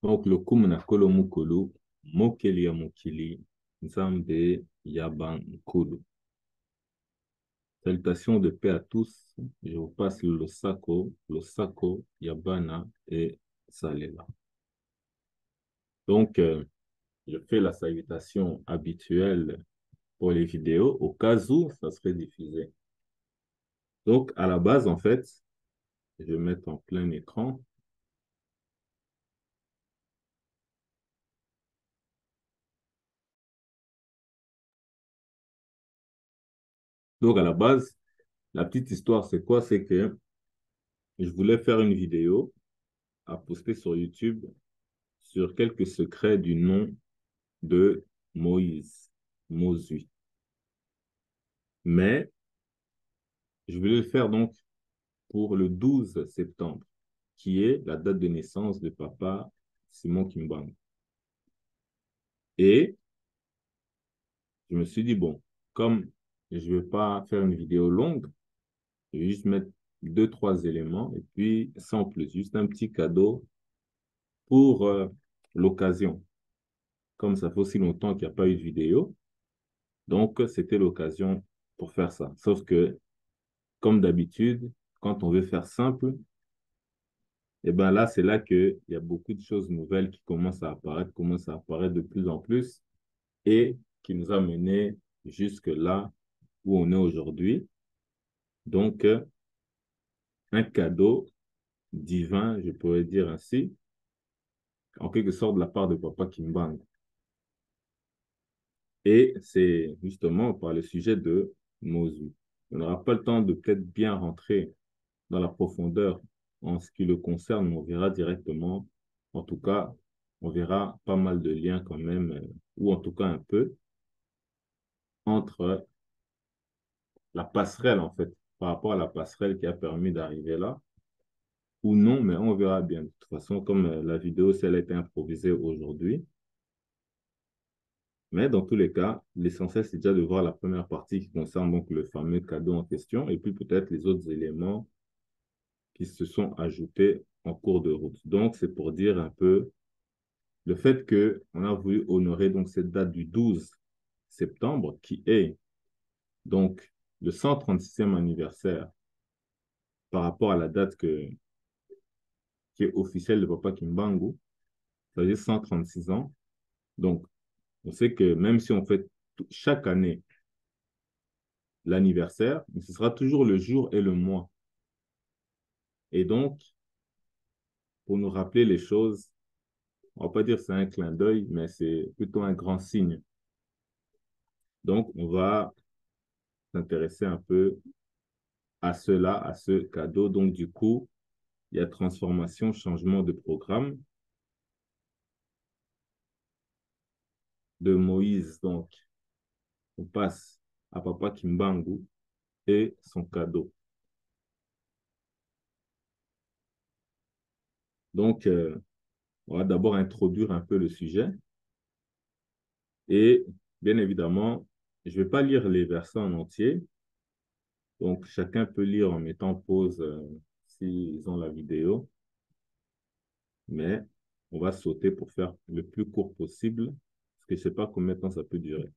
Donc, le kumunakolo mukulu, mokeli ya mokili, nzambe yaban nkulu. Salutations de paix à tous. Je vous passe le sako, yabana et salela. Donc, je fais la salutation habituelle pour les vidéos au cas où ça serait diffusé. Donc, à la base, en fait, je vais mettre en plein écran. Donc, à la base, la petite histoire, c'est quoi? C'est que je voulais faire une vidéo à poster sur YouTube sur quelques secrets du nom de Moïse, Mosui. Mais je voulais le faire donc pour le 12 septembre, qui est la date de naissance de papa Simon Kimbangu. Et je me suis dit, bon, comme je ne vais pas faire une vidéo longue, je vais juste mettre deux, trois éléments et puis sans plus, juste un petit cadeau pour l'occasion. Comme ça fait aussi longtemps qu'il n'y a pas eu de vidéo, donc c'était l'occasion pour faire ça. Sauf que, comme d'habitude, quand on veut faire simple, et bien là, c'est là qu'il y a beaucoup de choses nouvelles qui commencent à apparaître de plus en plus et qui nous a menés jusque là où on est aujourd'hui. Donc, un cadeau divin, je pourrais dire ainsi, en quelque sorte de la part de Papa Kimbang. Et c'est justement par le sujet de Mozu. On n'aura pas le temps de peut-être bien rentrer dans la profondeur en ce qui le concerne, mais on verra directement, en tout cas, on verra pas mal de liens quand même, ou en tout cas un peu, entre la passerelle en fait, par rapport à la passerelle qui a permis d'arriver là, ou non, mais on verra bien. De toute façon, comme la vidéo, si elle a été improvisée aujourd'hui, mais dans tous les cas, l'essentiel, c'est déjà de voir la première partie qui concerne donc le fameux cadeau en question, et puis peut-être les autres éléments qui se sont ajoutés en cours de route. Donc, c'est pour dire un peu le fait qu'on a voulu honorer donc cette date du 12 septembre, qui est donc le 136e anniversaire par rapport à la date qui est officielle de Papa Kimbangu, c'est-à-dire 136 ans. Donc, on sait que même si on fait chaque année l'anniversaire, ce sera toujours le jour et le mois. Et donc, pour nous rappeler les choses, on ne va pas dire que c'est un clin d'œil, mais c'est plutôt un grand signe. Donc, on va s'intéresser un peu à cela, à ce cadeau. Donc, du coup, il y a transformation, changement de programme de Moïse. Donc, on passe à Papa Kimbangu et son cadeau. Donc, on va d'abord introduire un peu le sujet. Et bien évidemment, je ne vais pas lire les versets en entier. Donc, chacun peut lire en mettant pause s'ils ont la vidéo. Mais on va sauter pour faire le plus court possible, parce que je ne sais pas combien de temps ça peut durer.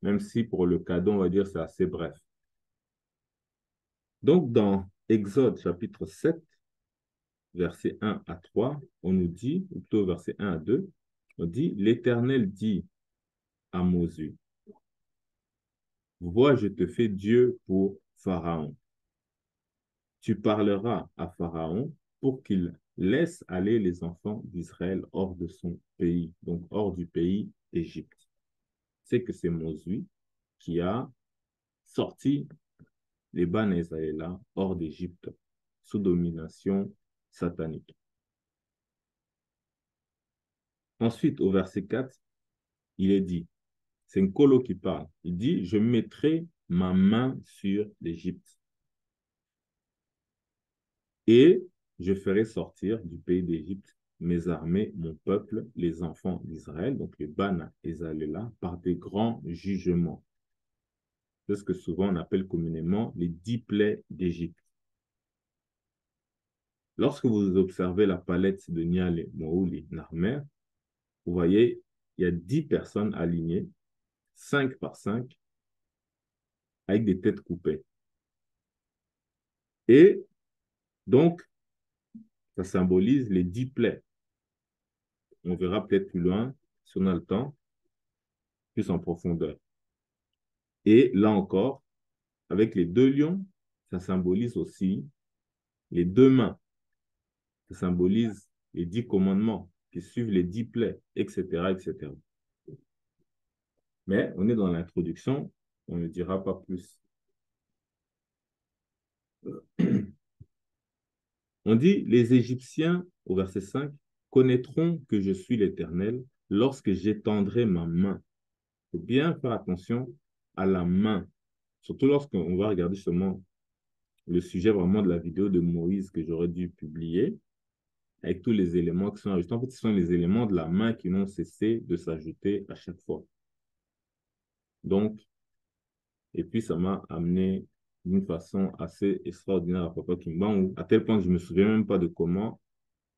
Même si pour le cadeau, on va dire c'est assez bref. Donc, dans Exode chapitre 7, versets 1 à 3, on nous dit, ou plutôt verset 1 à 2, on dit, l'Éternel dit à Moïse, vois, je te fais Dieu pour Pharaon. Tu parleras à Pharaon pour qu'il laisse aller les enfants d'Israël hors de son pays, donc hors du pays Égypte. C'est que c'est Moïse qui a sorti les Bans Israéliens hors d'Égypte sous domination satanique. Ensuite, au verset 4, il est dit, c'est Nkolo qui parle, il dit, je mettrai ma main sur l'Égypte et je ferai sortir du pays d'Égypte mes armées, mon peuple, les enfants d'Israël, donc les Bans Israéliens, par des grands jugements. C'est ce que souvent on appelle communément les 10 plaies d'Égypte. Lorsque vous observez la palette de Nial, Mohouli, Narmer, vous voyez, il y a 10 personnes alignées, 5 par 5, avec des têtes coupées. Et donc, ça symbolise les 10 plaies. On verra peut-être plus loin, si on a le temps, plus en profondeur. Et là encore, avec les 2 lions, ça symbolise aussi les 2 mains. Ça symbolise les 10 commandements qui suivent les 10 plaies, etc., etc. Mais on est dans l'introduction, on ne dira pas plus. On dit, les Égyptiens, au verset 5, connaîtront que je suis l'Éternel lorsque j'étendrai ma main. Il faut bien faire attention à la main, surtout lorsqu'on va regarder justement le sujet vraiment de la vidéo de Moïse que j'aurais dû publier, avec tous les éléments qui sont ajoutés. En fait, ce sont les éléments de la main qui n'ont cessé de s'ajouter à chaque fois. Donc, et puis ça m'a amené d'une façon assez extraordinaire à Papa Kimban, à tel point que je ne me souviens même pas de comment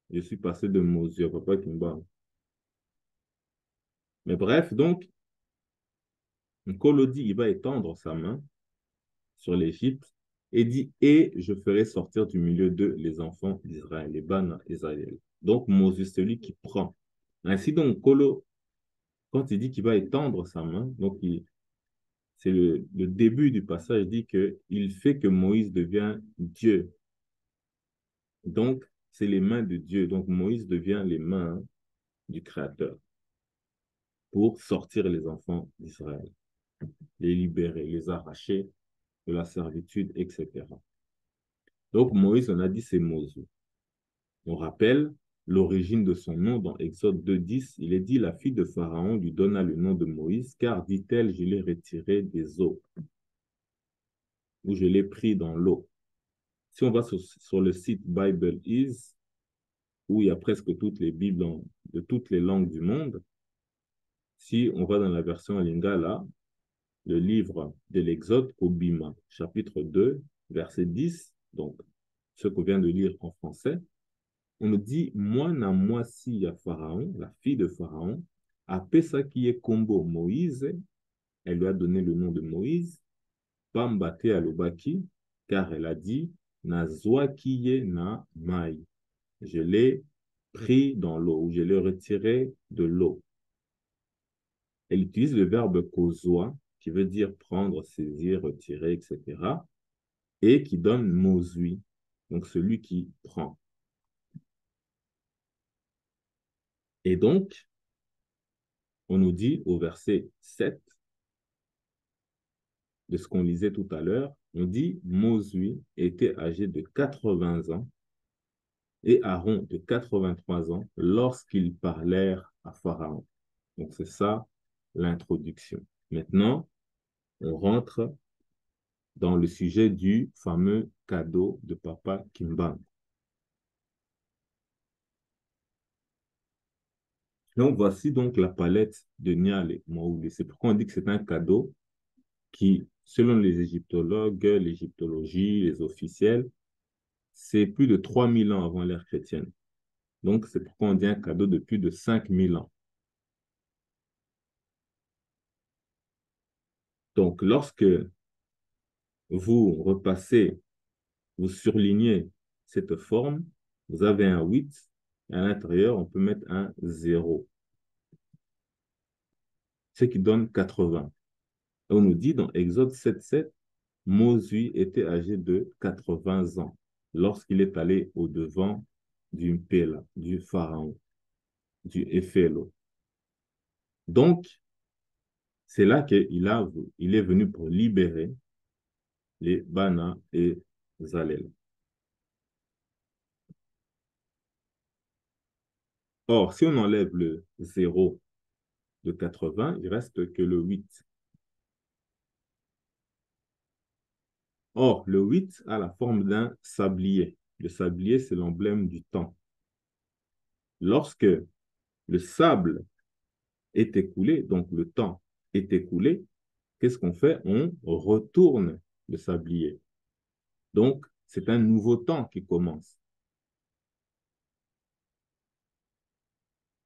je suis passé de Mozu à Papa Kimban. Mais bref, donc, Nkolo dit, il va étendre sa main sur l'Égypte et dit, et je ferai sortir du milieu d'eux les enfants d'Israël, les Bana Israël. Donc, Mozu, celui qui prend. Ainsi, donc, Nkolo, quand il dit qu'il va étendre sa main, donc c'est le début du passage, il dit qu'il fait que Moïse devient Dieu. Donc, c'est les mains de Dieu. Donc, Moïse devient les mains du Créateur pour sortir les enfants d'Israël, les libérer, les arracher de la servitude, etc. Donc, Moïse, on a dit, c'est Mozu. On rappelle l'origine de son nom dans Exode 2.10. Il est dit, la fille de Pharaon lui donna le nom de Moïse, car, dit-elle, je l'ai retiré des eaux, ou je l'ai pris dans l'eau. Si on va sur le site Bible Is, où il y a presque toutes les Bibles de toutes les langues du monde, si on va dans la version Lingala, le livre de l'Exode au Bima, chapitre 2, verset 10, donc ce qu'on vient de lire en français, on nous dit, moi na moi si à Pharaon, la fille de Pharaon, a pesa qui est combo Moïse, elle lui a donné le nom de Moïse, Pambate alobaki, car elle a dit, na zoa qui est na mai. Je l'ai pris dans l'eau, ou je l'ai retiré de l'eau. Elle utilise le verbe kozoa, qui veut dire prendre, saisir, retirer, etc., et qui donne mozui, donc celui qui prend. Et donc, on nous dit au verset 7 de ce qu'on lisait tout à l'heure, on dit Mozui était âgé de 80 ans et Aaron de 83 ans lorsqu'ils parlèrent à Pharaon. Donc, c'est ça l'introduction. Maintenant, on rentre dans le sujet du fameux cadeau de Papa Kimban. Donc, voici donc la palette de Nial et Mohouli. C'est pourquoi on dit que c'est un cadeau qui, selon les égyptologues, l'égyptologie, les officiels, c'est plus de 3000 ans avant l'ère chrétienne. Donc, c'est pourquoi on dit un cadeau de plus de 5000 ans. Donc, lorsque vous repassez, vous surlignez cette forme, vous avez un 8, et à l'intérieur, on peut mettre un 0, ce qui donne 80. On nous dit dans Exode 7.7, Mosui était âgé de 80 ans lorsqu'il est allé au-devant du Mpela, du Pharaon, du Éphélo. Donc, c'est là il est venu pour libérer les Bana et Zalel. Or, si on enlève le 0 de 80, il reste que le 8. Or, le 8 a la forme d'un sablier. Le sablier, c'est l'emblème du temps. Lorsque le sable est écoulé, donc le temps est écoulé, qu'est-ce qu'on fait? On retourne le sablier. Donc, c'est un nouveau temps qui commence.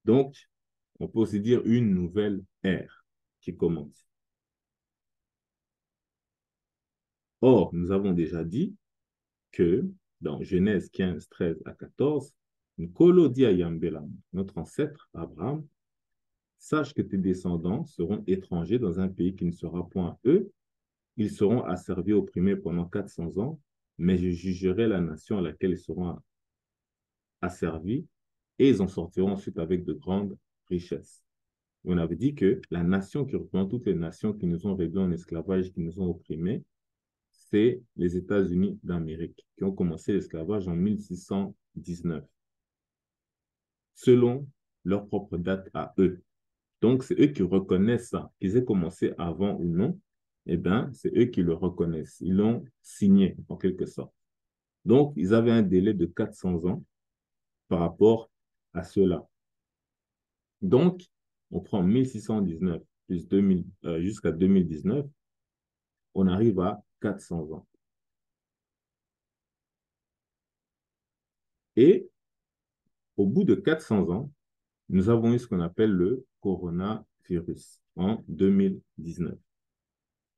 Donc, on peut aussi dire une nouvelle ère qui commence. Or, nous avons déjà dit que dans Genèse 15, 13 à 14, Nkolo dit à Yambela, notre ancêtre Abraham, sache que tes descendants seront étrangers dans un pays qui ne sera point à eux. Ils seront asservis, opprimés pendant 400 ans, mais je jugerai la nation à laquelle ils seront asservis et ils en sortiront ensuite avec de grandes richesses. On avait dit que la nation qui représente toutes les nations qui nous ont réduits en esclavage, qui nous ont opprimés, c'est les États-Unis d'Amérique, qui ont commencé l'esclavage en 1619, selon leur propre date à eux. Donc, c'est eux qui reconnaissent ça. Qu'ils aient commencé avant ou non, eh bien, c'est eux qui le reconnaissent. Ils l'ont signé, en quelque sorte. Donc, ils avaient un délai de 400 ans par rapport à cela. Donc, on prend 1619 plus 2000, jusqu'à 2019, on arrive à 400 ans. Et au bout de 400 ans, nous avons eu ce qu'on appelle le coronavirus en 2019.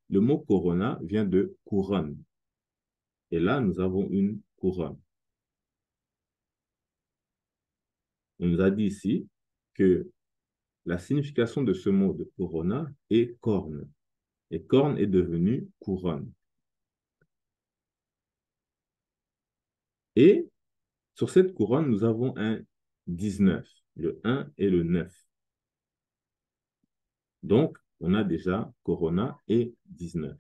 Le mot corona vient de couronne. Et là, nous avons une couronne. On nous a dit ici que la signification de ce mot de corona est corne. Et corne est devenu couronne. Et sur cette couronne, nous avons un 19, le 1 et le 9. Donc, on a déjà corona et 19.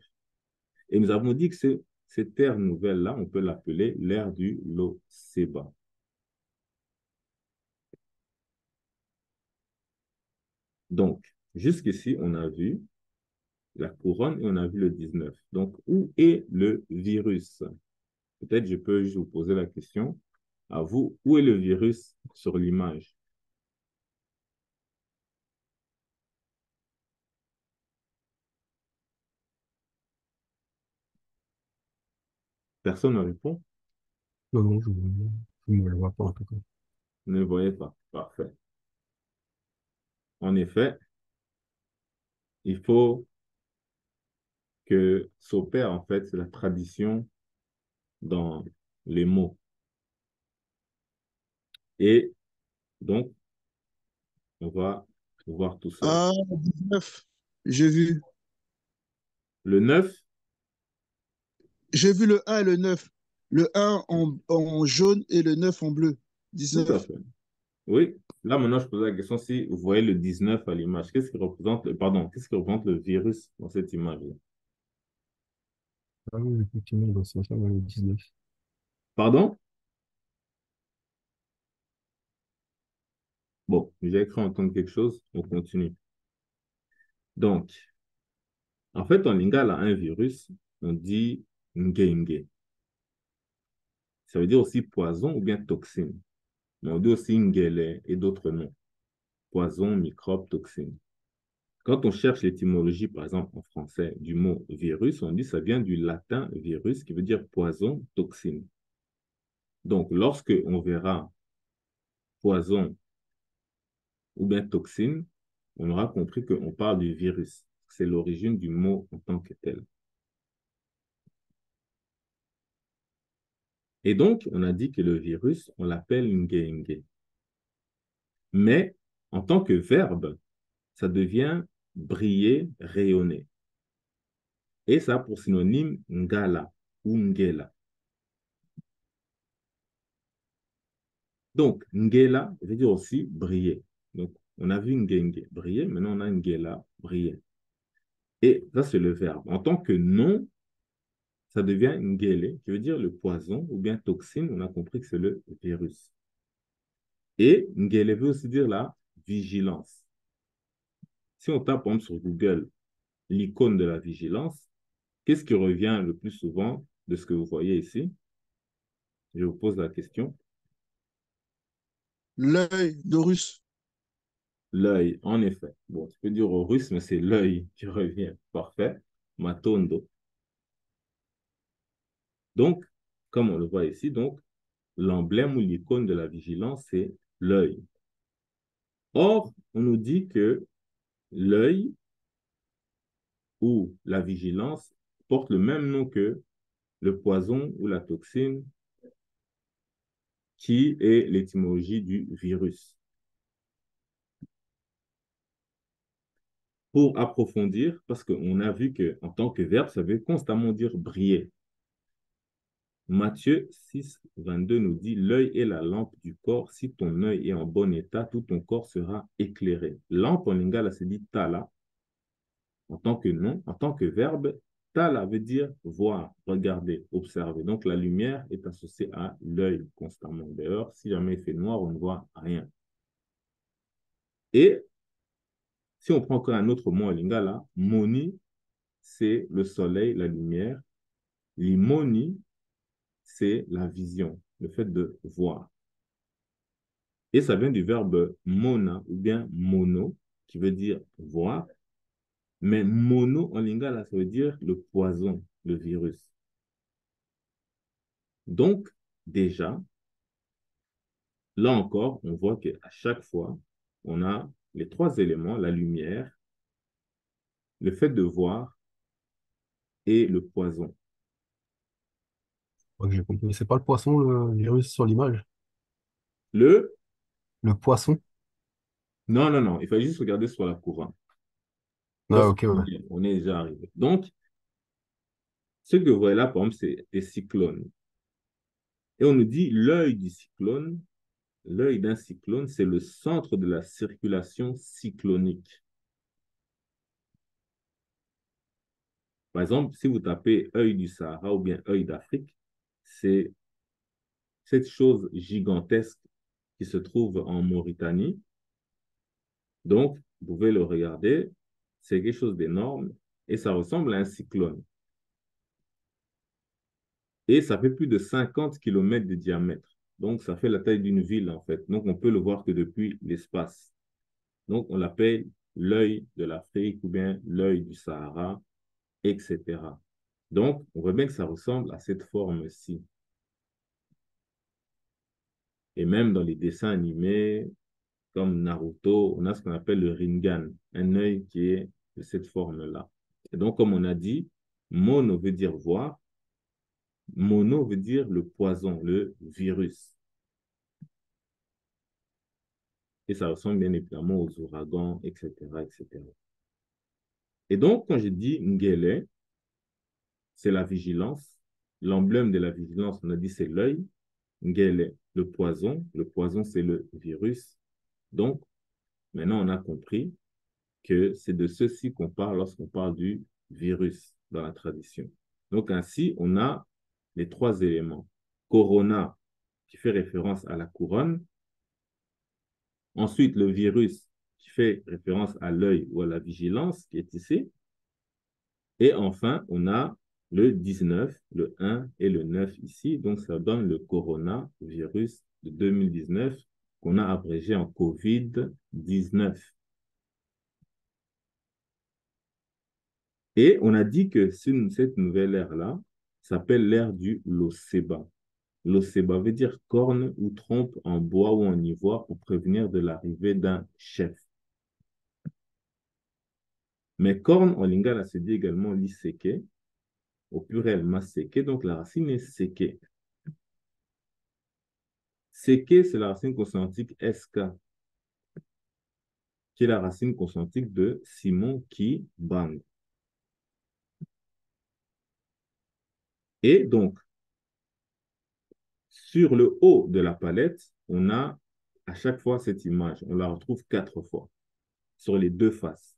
Et nous avons dit que cette ère nouvelle-là, on peut l'appeler l'ère du Lo-Seba. Donc, jusqu'ici, on a vu la couronne et on a vu le 19. Donc, où est le virus? Peut-être je peux juste vous poser la question à vous, où est le virus sur l'image? Personne ne répond? Non, non, je ne le vois pas en tout cas. Vous ne le voyez pas. Parfait. En effet, il faut que s'opère en fait la tradition dans les mots. Et donc, on va voir tout seul. Ah, 19. J'ai vu. Le 9, J'ai vu le 1 et le 9. Le 1 en jaune et le 9 en bleu. tout à 19. fait. Oui. Là, maintenant, je pose la question si vous voyez le 19 à l'image. Qu'est-ce qui représente, pardon, qu'est-ce qui représente le virus dans cette image-là? Ah oui, effectivement, dans ce sens-là, ouais, le 19. Pardon? Bon, j'ai cru entendre quelque chose. On continue. Donc, en fait, en lingala, un virus, on dit ngenge. Ça veut dire aussi poison ou bien toxine. Mais on dit aussi ngele et d'autres noms. Poison, microbe, toxine. Quand on cherche l'étymologie, par exemple, en français, du mot virus, on dit que ça vient du latin virus, qui veut dire poison, toxine. Donc, lorsque on verra poison ou bien toxine, on aura compris qu'on parle du virus. C'est l'origine du mot en tant que tel. Et donc, on a dit que le virus, on l'appelle ngenge. Mais en tant que verbe, ça devient briller, rayonner. Et ça a pour synonyme ngala ou ngela. Donc, ngela veut dire aussi briller. Donc, on a vu ngenge, briller, maintenant on a ngela, briller. Et ça, c'est le verbe. En tant que nom, ça devient ngele, qui veut dire le poison ou bien toxine. On a compris que c'est le virus. Et ngele veut aussi dire la vigilance. Si on tape, par exemple, sur Google l'icône de la vigilance, qu'est-ce qui revient le plus souvent de ce que vous voyez ici? Je vous pose la question. L'œil d'Horus. L'œil, en effet. Bon, tu peux dire au russe, mais c'est l'œil qui revient. Parfait. Matondo. Donc, comme on le voit ici, donc, l'emblème ou l'icône de la vigilance, c'est l'œil. Or, on nous dit que l'œil ou la vigilance porte le même nom que le poison ou la toxine, qui est l'étymologie du virus. Pour approfondir, parce qu'on a vu qu'en tant que verbe, ça veut constamment dire briller. Matthieu 6, 22 nous dit, l'œil est la lampe du corps. Si ton œil est en bon état, tout ton corps sera éclairé. Lampe en lingala se dit tala. En tant que nom, en tant que verbe, tala veut dire voir, regarder, observer. Donc la lumière est associée à l'œil constamment. D'ailleurs, si jamais il fait noir, on ne voit rien. Et si on prend encore un autre mot en lingala, moni, c'est le soleil, la lumière. Limoni, c'est la vision, le fait de voir. Et ça vient du verbe mona ou bien mono, qui veut dire voir. Mais mono en lingala, ça veut dire le poison, le virus. Donc, déjà, là encore, on voit qu'à chaque fois, on a les trois éléments, la lumière, le fait de voir et le poison. Ok, j'ai compris. C'est pas le poisson, le virus sur l'image? Le, Le poisson? non, non, non, il faut juste regarder sur la couronne. Ah, Parce ok, ouais. qu'on est déjà arrivé. Donc, ce que vous voyez là, par exemple, c'est des cyclones. Et on nous dit l'œil du cyclone, l'œil d'un cyclone, c'est le centre de la circulation cyclonique. Par exemple, si vous tapez œil du Sahara ou bien œil d'Afrique, c'est cette chose gigantesque qui se trouve en Mauritanie. Donc, vous pouvez le regarder, c'est quelque chose d'énorme et ça ressemble à un cyclone. Et ça fait plus de 50 kilomètres de diamètre. Donc, ça fait la taille d'une ville, en fait. Donc, on peut le voir que depuis l'espace. Donc, on l'appelle l'œil de l'Afrique ou bien l'œil du Sahara, etc. Donc, on voit bien que ça ressemble à cette forme-ci. Et même dans les dessins animés, comme Naruto, on a ce qu'on appelle le Rinnegan, un œil qui est de cette forme-là. Et donc, comme on a dit, mono veut dire voir, mono veut dire le poison, le virus. Et ça ressemble bien évidemment aux ouragans, etc., etc. Et donc, quand je dis Ngele, c'est la vigilance. L'emblème de la vigilance, on a dit, c'est l'œil. Ngele, le poison. Le poison, c'est le virus. Donc, maintenant, on a compris que c'est de ceci qu'on parle lorsqu'on parle du virus dans la tradition. Donc, ainsi, on a les trois éléments. Corona, qui fait référence à la couronne. Ensuite, le virus, qui fait référence à l'œil ou à la vigilance, qui est ici. Et enfin, on a le 19, le 1 et le 9 ici. Donc, ça donne le coronavirus de 2019 qu'on a abrégé en COVID-19. Et on a dit que cette nouvelle ère-là s'appelle l'ère du Loseba. Loseba veut dire corne ou trompe en bois ou en ivoire pour prévenir de l'arrivée d'un chef. Mais corne en lingala se dit également liseke, au pluriel maseke, donc la racine est seke. Seke, c'est la racine consonantique SK, qui est la racine consonantique de Simon qui bang. Et donc, sur le haut de la palette, on a à chaque fois cette image. On la retrouve 4 fois sur les deux faces.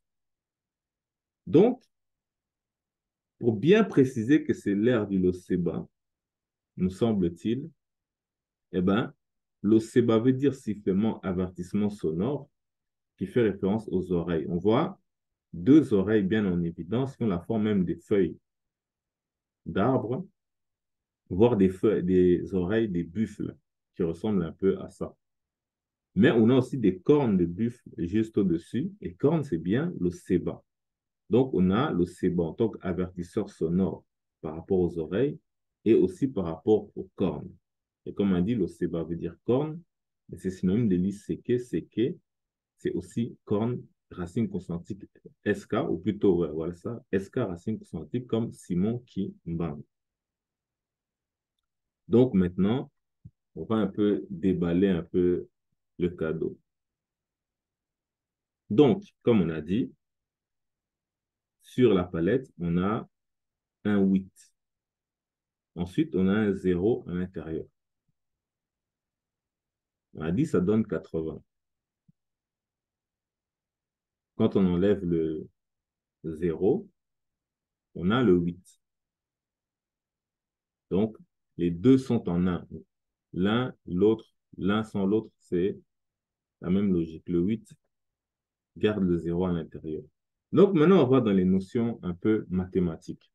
Donc, pour bien préciser que c'est l'ère du Loseba, nous semble-t-il, eh bien, Loseba veut dire sifflement, avertissement sonore, qui fait référence aux oreilles. On voit deux oreilles bien en évidence qui ont la forme même des feuilles d'arbres, voire des feuilles, des oreilles des buffles qui ressemblent un peu à ça. Mais on a aussi des cornes de buffle juste au-dessus, et cornes, c'est bien le séba. Donc, on a le séba en tant qu'avertisseur sonore par rapport aux oreilles et aussi par rapport aux cornes. Et comme on dit, le séba veut dire corne, mais c'est synonyme de l'iseke, seke, c'est aussi corne, racine consonantique SK, ou plutôt, ouais, voilà ça, SK, racine consonantique comme Simon qui Mbang. Donc maintenant, on va un peu déballer un peu le cadeau. Donc, comme on a dit, sur la palette, on a un 8. Ensuite, on a un 0 à l'intérieur. On a dit ça donne 80. Quand on enlève le 0, on a le 8. Donc, les deux sont en un. L'un, l'autre, l'un sans l'autre, c'est la même logique. Le 8 garde le 0 à l'intérieur. Donc, maintenant, on va dans les notions un peu mathématiques.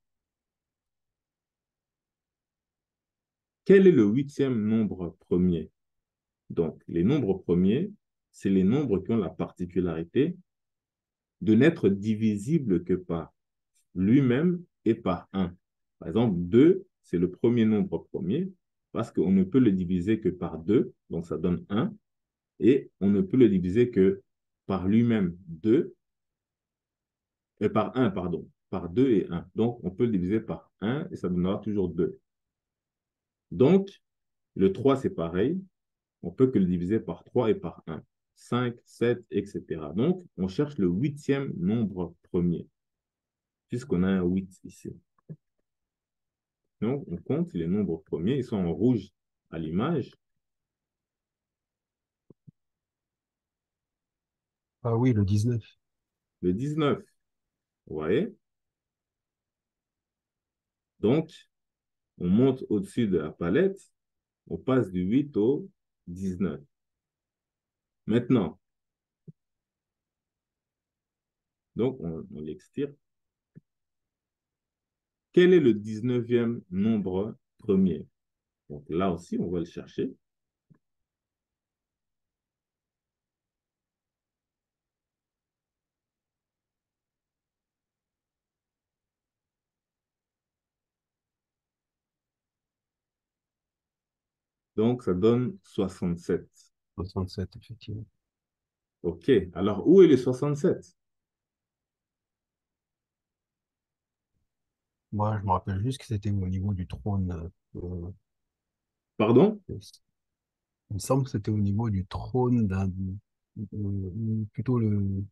Quel est le huitième nombre premier? Donc, les nombres premiers, c'est les nombres qui ont la particularité de n'être divisibles que par lui-même et par un. Par exemple, 2, c'est le premier nombre premier, parce qu'on ne peut le diviser que par 2, donc ça donne 1, et on ne peut le diviser que par lui-même 2, et par 1, pardon, par 2 et 1. Donc, on peut le diviser par 1 et ça donnera toujours 2. Donc, le 3, c'est pareil, on peut que le diviser par 3 et par 1. 5, 7, etc. Donc, on cherche le huitième nombre premier, puisqu'on a un 8 ici. Donc, on compte les nombres premiers, ils sont en rouge à l'image. Ah oui, le 19. Le 19, vous voyez? Donc, on monte au-dessus de la palette, on passe du 8 au 19. Maintenant, donc on l'extire. Quel est le 19e nombre premier? Donc là aussi, on va le chercher. Donc, ça donne 67. 67, effectivement. OK. Alors, où est le 67? Moi, je me rappelle juste que c'était au niveau du trône. Pardon? Il me semble que c'était au niveau du trône plutôt Non,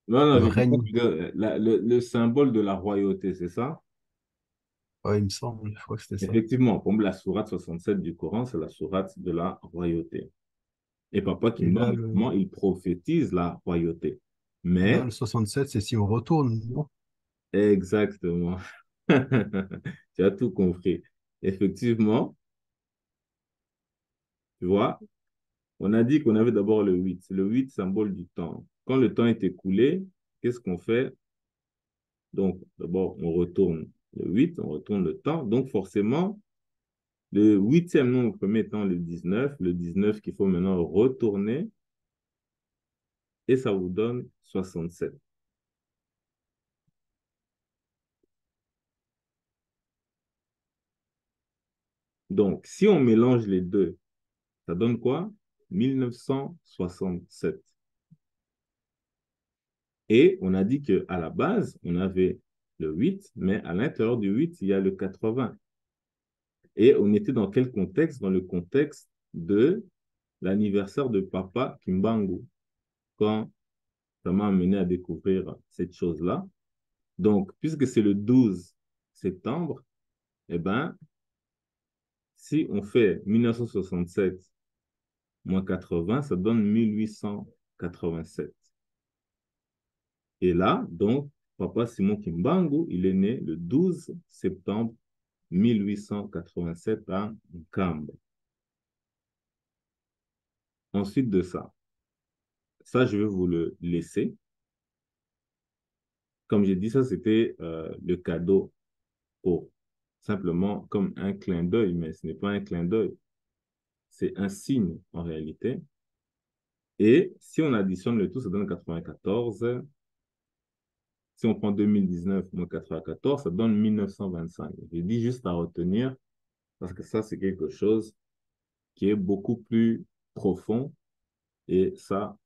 non, le je crois règne. que le symbole de la royauté, c'est ça? Ouais, il me semble, je crois que c'était ça. Effectivement, comme la sourate 67 du Coran, c'est la sourate de la royauté. Et Papa Et Kimba, notamment, il prophétise la royauté. là, Mais, le 67, c'est si on retourne, non? exactement, tu as tout compris. Effectivement, tu vois, on a dit qu'on avait d'abord le 8. Le 8, symbole du temps. Quand le temps est écoulé, qu'est-ce qu'on fait? Donc, d'abord, on retourne le 8, on retourne le temps. Donc, forcément, le huitième nombre premier étant le 19 qu'il faut maintenant retourner, et ça vous donne 67. Donc, si on mélange les deux, ça donne quoi? 1967. Et on a dit qu'à la base, on avait le 8, mais à l'intérieur du 8, il y a le 80. Et on était dans quel contexte? Dans le contexte de l'anniversaire de Papa Kimbangu, quand ça m'a amené à découvrir cette chose-là. Donc, puisque c'est le 12 septembre, eh bien, si on fait 1967 moins 80, ça donne 1887. Et là, donc, Papa Simon Kimbangu, il est né le 12 septembre 1887 à Nkamba. Ensuite de ça, je vais vous le laisser. Comme j'ai dit, ça, c'était le cadeau pour simplement comme un clin d'œil, mais ce n'est pas un clin d'œil, c'est un signe en réalité. Et si on additionne le tout, ça donne 94. Si on prend 2019 moins 94, ça donne 1925. Je dis juste à retenir parce que ça, c'est quelque chose qui est beaucoup plus profond et ça,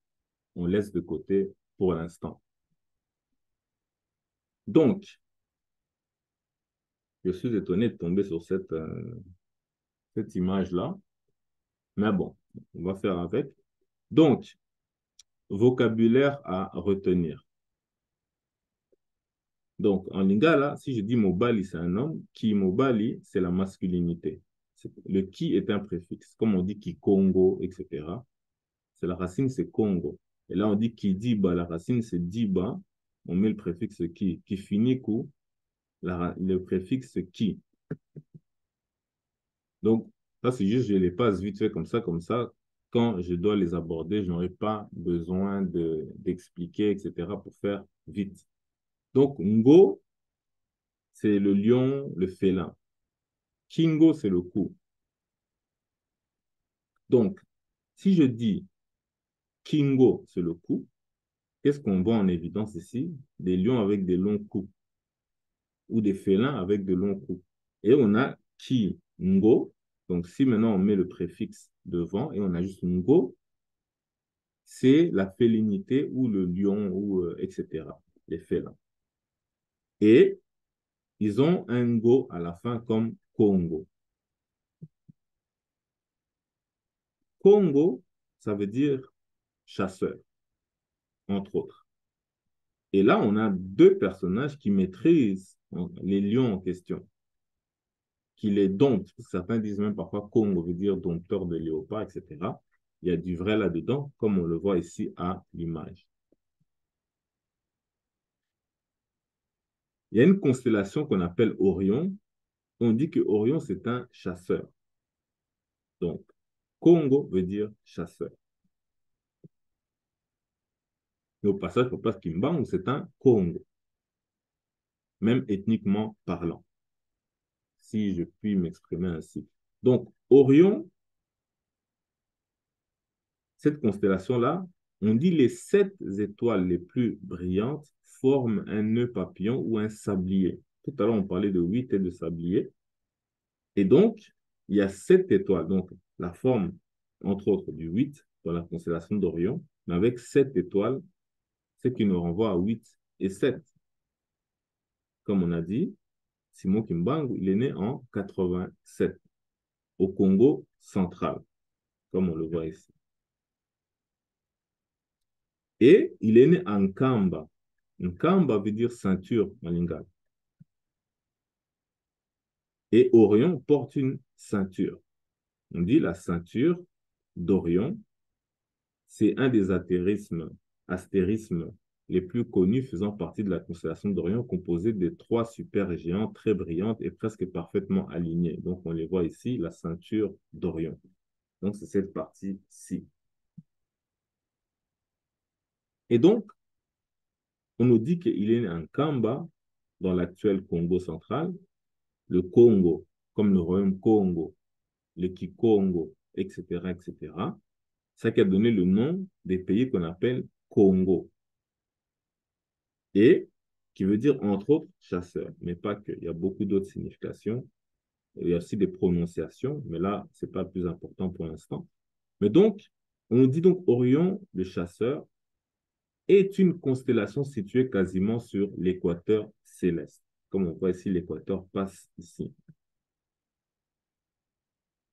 on laisse de côté pour l'instant. Donc, je suis étonné de tomber sur cette image-là. Mais bon, on va faire avec. Donc, vocabulaire à retenir. Donc, en lingala, si je dis Mobali, c'est un homme, Ki Mobali, c'est la masculinité. Le Ki est un préfixe. Comme on dit Kikongo, etc. C'est la racine, c'est Congo. Et là, on dit Kidiba, la racine, c'est Diba. On met le préfixe Ki. Qui finit coup, le préfixe Ki. Donc, ça, c'est juste, je les passe vite fait comme ça, comme ça. Quand je dois les aborder, je n'aurai pas besoin d'expliquer, etc. pour faire vite. Donc, Ngo, c'est le lion, le félin. Kingo, c'est le cou. Donc, si je dis Kingo, c'est le cou, qu'est-ce qu'on voit en évidence ici? Des lions avec des longs coups ou des félins avec de longs coups. Et on a Kingo. Donc, si maintenant on met le préfixe devant et on a juste Ngo, c'est la félinité ou le lion, ou etc., les félins. Et ils ont un go à la fin comme Congo. Congo, ça veut dire chasseur, entre autres. Et là, on a deux personnages qui maîtrisent les lions en question, qui les domptent. Certains disent même parfois Congo veut dire dompteur de léopard, etc. Il y a du vrai là-dedans, comme on le voit ici à l'image. Il y a une constellation qu'on appelle Orion. On dit que Orion, c'est un chasseur. Donc, Congo veut dire chasseur. Et au passage, il ne faut pas Kimbangu, c'est un Congo, même ethniquement parlant, si je puis m'exprimer ainsi. Donc, Orion, cette constellation-là, on dit les 7 étoiles les plus brillantes forment un nœud papillon ou un sablier. Tout à l'heure, on parlait de 8 et de sablier. Et donc, il y a 7 étoiles. Donc, la forme, entre autres, du 8 dans la constellation d'Orion, mais avec 7 étoiles, ce qui nous renvoie à 8 et 7. Comme on a dit, Simon Kimbangu, il est né en 87, au Congo central, comme on le voit ici. Et il est né en Nkamba. Nkamba veut dire ceinture en lingala. Et Orion porte une ceinture. On dit la ceinture d'Orion, c'est un des astérismes les plus connus faisant partie de la constellation d'Orion, composée de 3 supergéants très brillantes et presque parfaitement alignés. Donc, on les voit ici, la ceinture d'Orion. Donc, c'est cette partie-ci. Et donc, on nous dit qu'il est en Kamba, dans l'actuel Congo central, le Congo, comme le royaume Congo, le Kikongo, etc., etc. Ça qui a donné le nom des pays qu'on appelle Congo. Et qui veut dire, entre autres, chasseur, mais pas que. Il y a beaucoup d'autres significations. Il y a aussi des prononciations, mais là, ce n'est pas le plus important pour l'instant. Mais donc, on dit donc Orion, le chasseur, est une constellation située quasiment sur l'équateur céleste. Comme on voit ici, l'équateur passe ici.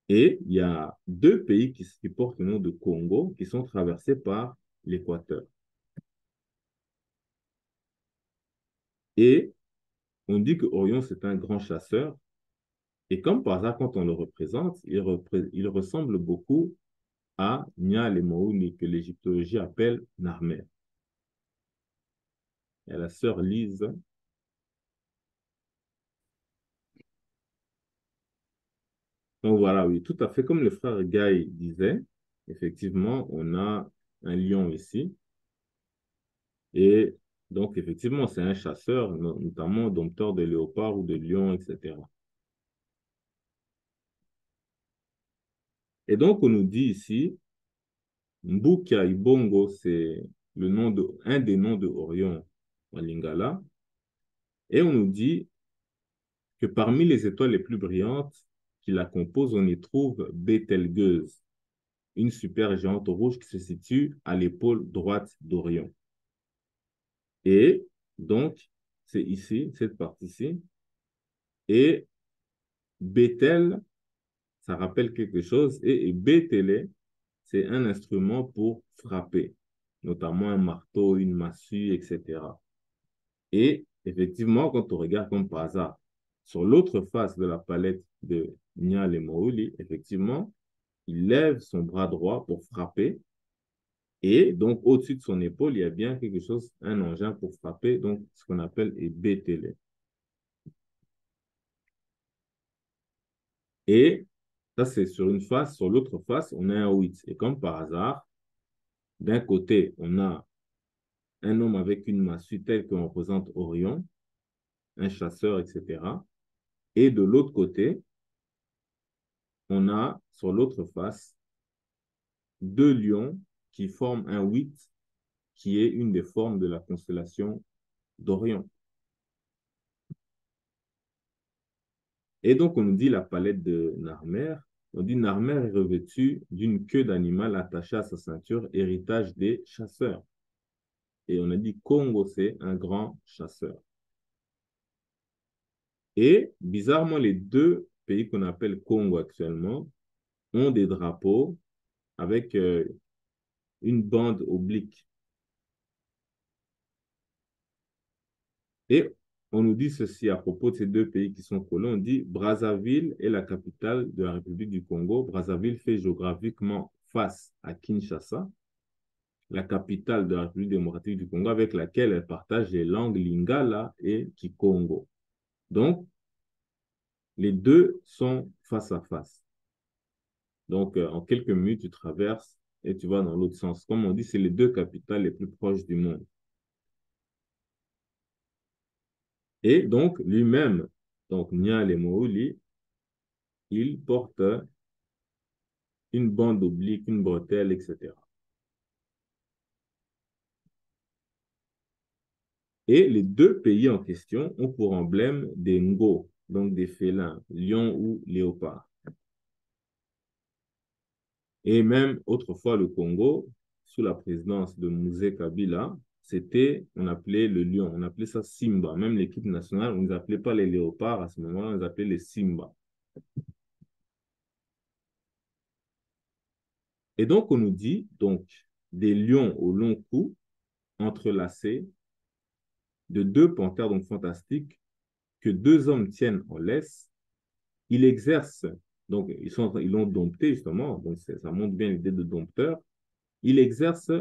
Et il y a 2 pays qui portent le nom de Congo, qui sont traversés par l'équateur. Et on dit que Orion, c'est un grand chasseur. Et comme par hasard, quand on le représente, il ressemble beaucoup à Nyal et Mouni, que l'égyptologie appelle Narmer. Et la sœur Lise. Donc voilà, oui, tout à fait comme le frère Guy disait, effectivement, on a un lion ici. Et donc, effectivement, c'est un chasseur, notamment dompteur de léopards ou de lions, etc. Et donc, on nous dit ici, Mbukia Ibongo, c'est un des noms de Orion en Lingala. Et on nous dit que parmi les étoiles les plus brillantes qui la composent, on y trouve Bételgeuse. une supergéante rouge qui se situe à l'épaule droite d'Orion. Et donc, c'est ici, cette partie-ci. Et Bethel, ça rappelle quelque chose. Et Bétélé, c'est un instrument pour frapper, notamment un marteau, une massue, etc. Et effectivement, quand on regarde comme par hasard, sur l'autre face de la palette de Nial et Mohouli, effectivement, il lève son bras droit pour frapper. Et donc, au-dessus de son épaule, il y a bien quelque chose, un engin pour frapper, donc ce qu'on appelle Bétélé. Et ça, c'est sur une face. Sur l'autre face, on a un 8. Et comme par hasard, d'un côté, on a un homme avec une massue telle qu'on représente Orion, un chasseur, etc. Et de l'autre côté, on a sur l'autre face deux lions qui forment un 8, qui est une des formes de la constellation d'Orion. Et donc, on nous dit la palette de Narmer. On dit Narmer est revêtu d'une queue d'animal attachée à sa ceinture, héritage des chasseurs. Et on a dit Congo, c'est un grand chasseur. Et bizarrement, les deux pays qu'on appelle Congo actuellement ont des drapeaux avec une bande oblique. Et on nous dit ceci à propos de ces deux pays qui sont collés. On dit Brazzaville est la capitale de la République du Congo. Brazzaville fait géographiquement face à Kinshasa, la capitale de la République démocratique du Congo, avec laquelle elle partage les langues Lingala et Kikongo. Donc, les deux sont face à face. Donc, en quelques minutes, tu traverses et tu vas dans l'autre sens. Comme on dit, c'est les deux capitales les plus proches du monde. Et donc, lui-même, donc Nial et Mohouli, il porte une bande oblique, une bretelle, etc. Et les deux pays en question ont pour emblème des ngos, donc des félins, lions ou léopards. Et même autrefois, le Congo, sous la présidence de Mouzé Kabila, c'était, on appelait le lion, on appelait ça Simba. Même l'équipe nationale, on ne les appelait pas les léopards à ce moment-là, on les appelait les Simba. Et donc, on nous dit, donc, des lions au long cou, entrelacés, de deux panthères donc fantastiques, que deux hommes tiennent en laisse. Ils exercent, donc ils l'ont dompté justement, donc ça montre bien l'idée de dompteur. Ils exercent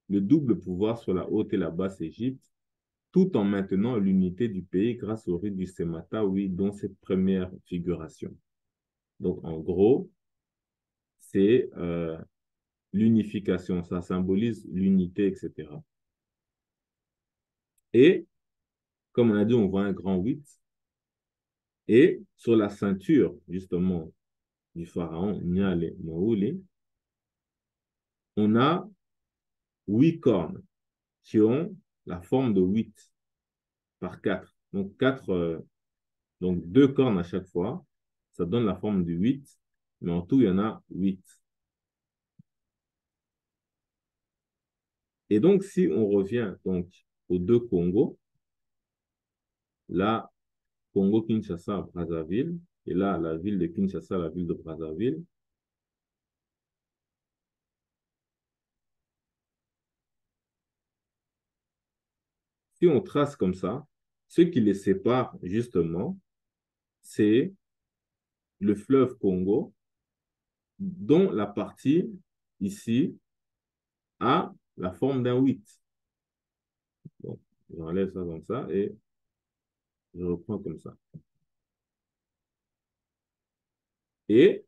le double pouvoir sur la haute et la basse Égypte, tout en maintenant l'unité du pays grâce au rite du Semata, oui, dans cette première figuration. Donc, en gros, c'est l'unification, ça symbolise l'unité, etc. Et, comme on a dit, on voit un grand 8. Et sur la ceinture, justement, du pharaon Niale Mohouli, on a 8 cornes qui ont la forme de 8 par 4. Donc, donc 2 cornes à chaque fois, ça donne la forme du 8, mais en tout, il y en a 8. Et donc, si on revient donc aux deux Congos, là, Congo-Kinshasa, Brazzaville, et là, la ville de Kinshasa, la ville de Brazzaville, si on trace comme ça, ce qui les sépare justement, c'est le fleuve Congo, dont la partie ici a la forme d'un 8. Bon, j'enlève ça comme ça et je reprends comme ça. Et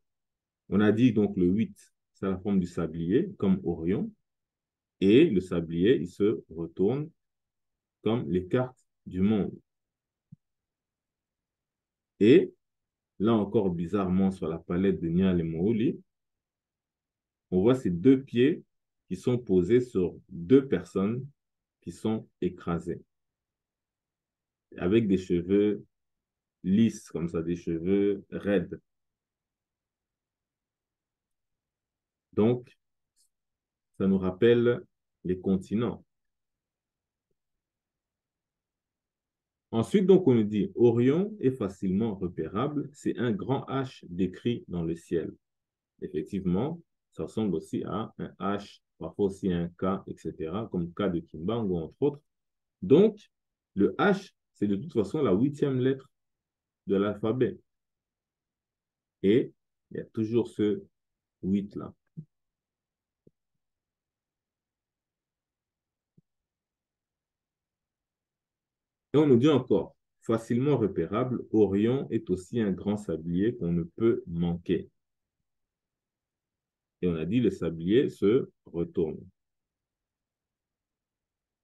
on a dit donc le 8, c'est la forme du sablier, comme Orion. Et le sablier, il se retourne comme les cartes du monde. Et là encore, bizarrement, sur la palette de Nial et Mohouli, on voit ces deux pieds qui sont posés sur deux personnes qui sont écrasées, avec des cheveux lisses, comme ça, des cheveux raides. Donc, ça nous rappelle les continents. Ensuite, donc, on nous dit Orion est facilement repérable. C'est un grand H décrit dans le ciel. Effectivement, ça ressemble aussi à un H, parfois aussi un K, etc., comme K de Kimbangu, entre autres. Donc, le H, c'est de toute façon la 8e lettre de l'alphabet. Et il y a toujours ce 8 là. Et on nous dit encore, facilement repérable, Orion est aussi un grand sablier qu'on ne peut manquer. Et on a dit le sablier se retourne.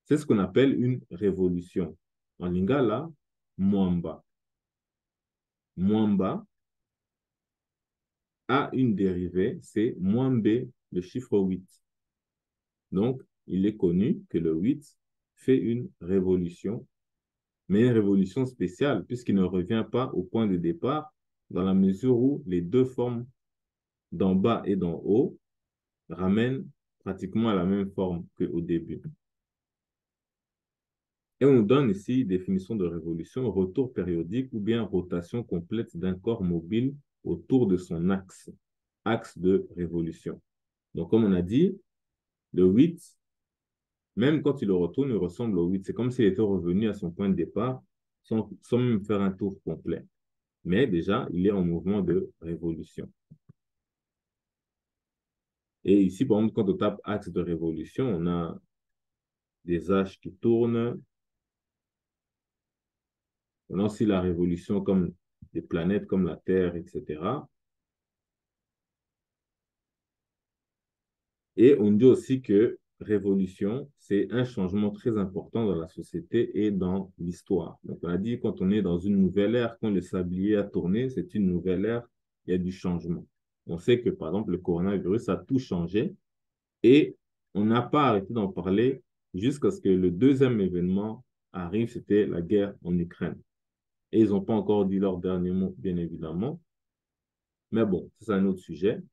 C'est ce qu'on appelle une révolution. En lingala, mwamba. Mwamba a une dérivée, c'est mwambe, le chiffre 8. Donc, il est connu que le 8 fait une révolution, mais une révolution spéciale, puisqu'il ne revient pas au point de départ, dans la mesure où les deux formes d'en bas et d'en haut ramènent pratiquement à la même forme qu'au début. Et on nous donne ici définition de révolution, retour périodique ou bien rotation complète d'un corps mobile autour de son axe, axe de révolution. Donc, comme on a dit, le 8, même quand il le retourne, il ressemble au 8. C'est comme s'il était revenu à son point de départ sans même faire un tour complet. Mais déjà, il est en mouvement de révolution. Et ici, par exemple, quand on tape axe de révolution, on a des H qui tournent. On a aussi la révolution comme des planètes comme la Terre, etc. Et on dit aussi que révolution, c'est un changement très important dans la société et dans l'histoire. Donc, on a dit quand on est dans une nouvelle ère, quand le sablier a tourné, c'est une nouvelle ère, il y a du changement. On sait que, par exemple, le coronavirus a tout changé et on n'a pas arrêté d'en parler jusqu'à ce que le deuxième événement arrive, c'était la guerre en Ukraine. Et ils n'ont pas encore dit leur dernier mot, bien évidemment. Mais bon, c'est un autre sujet.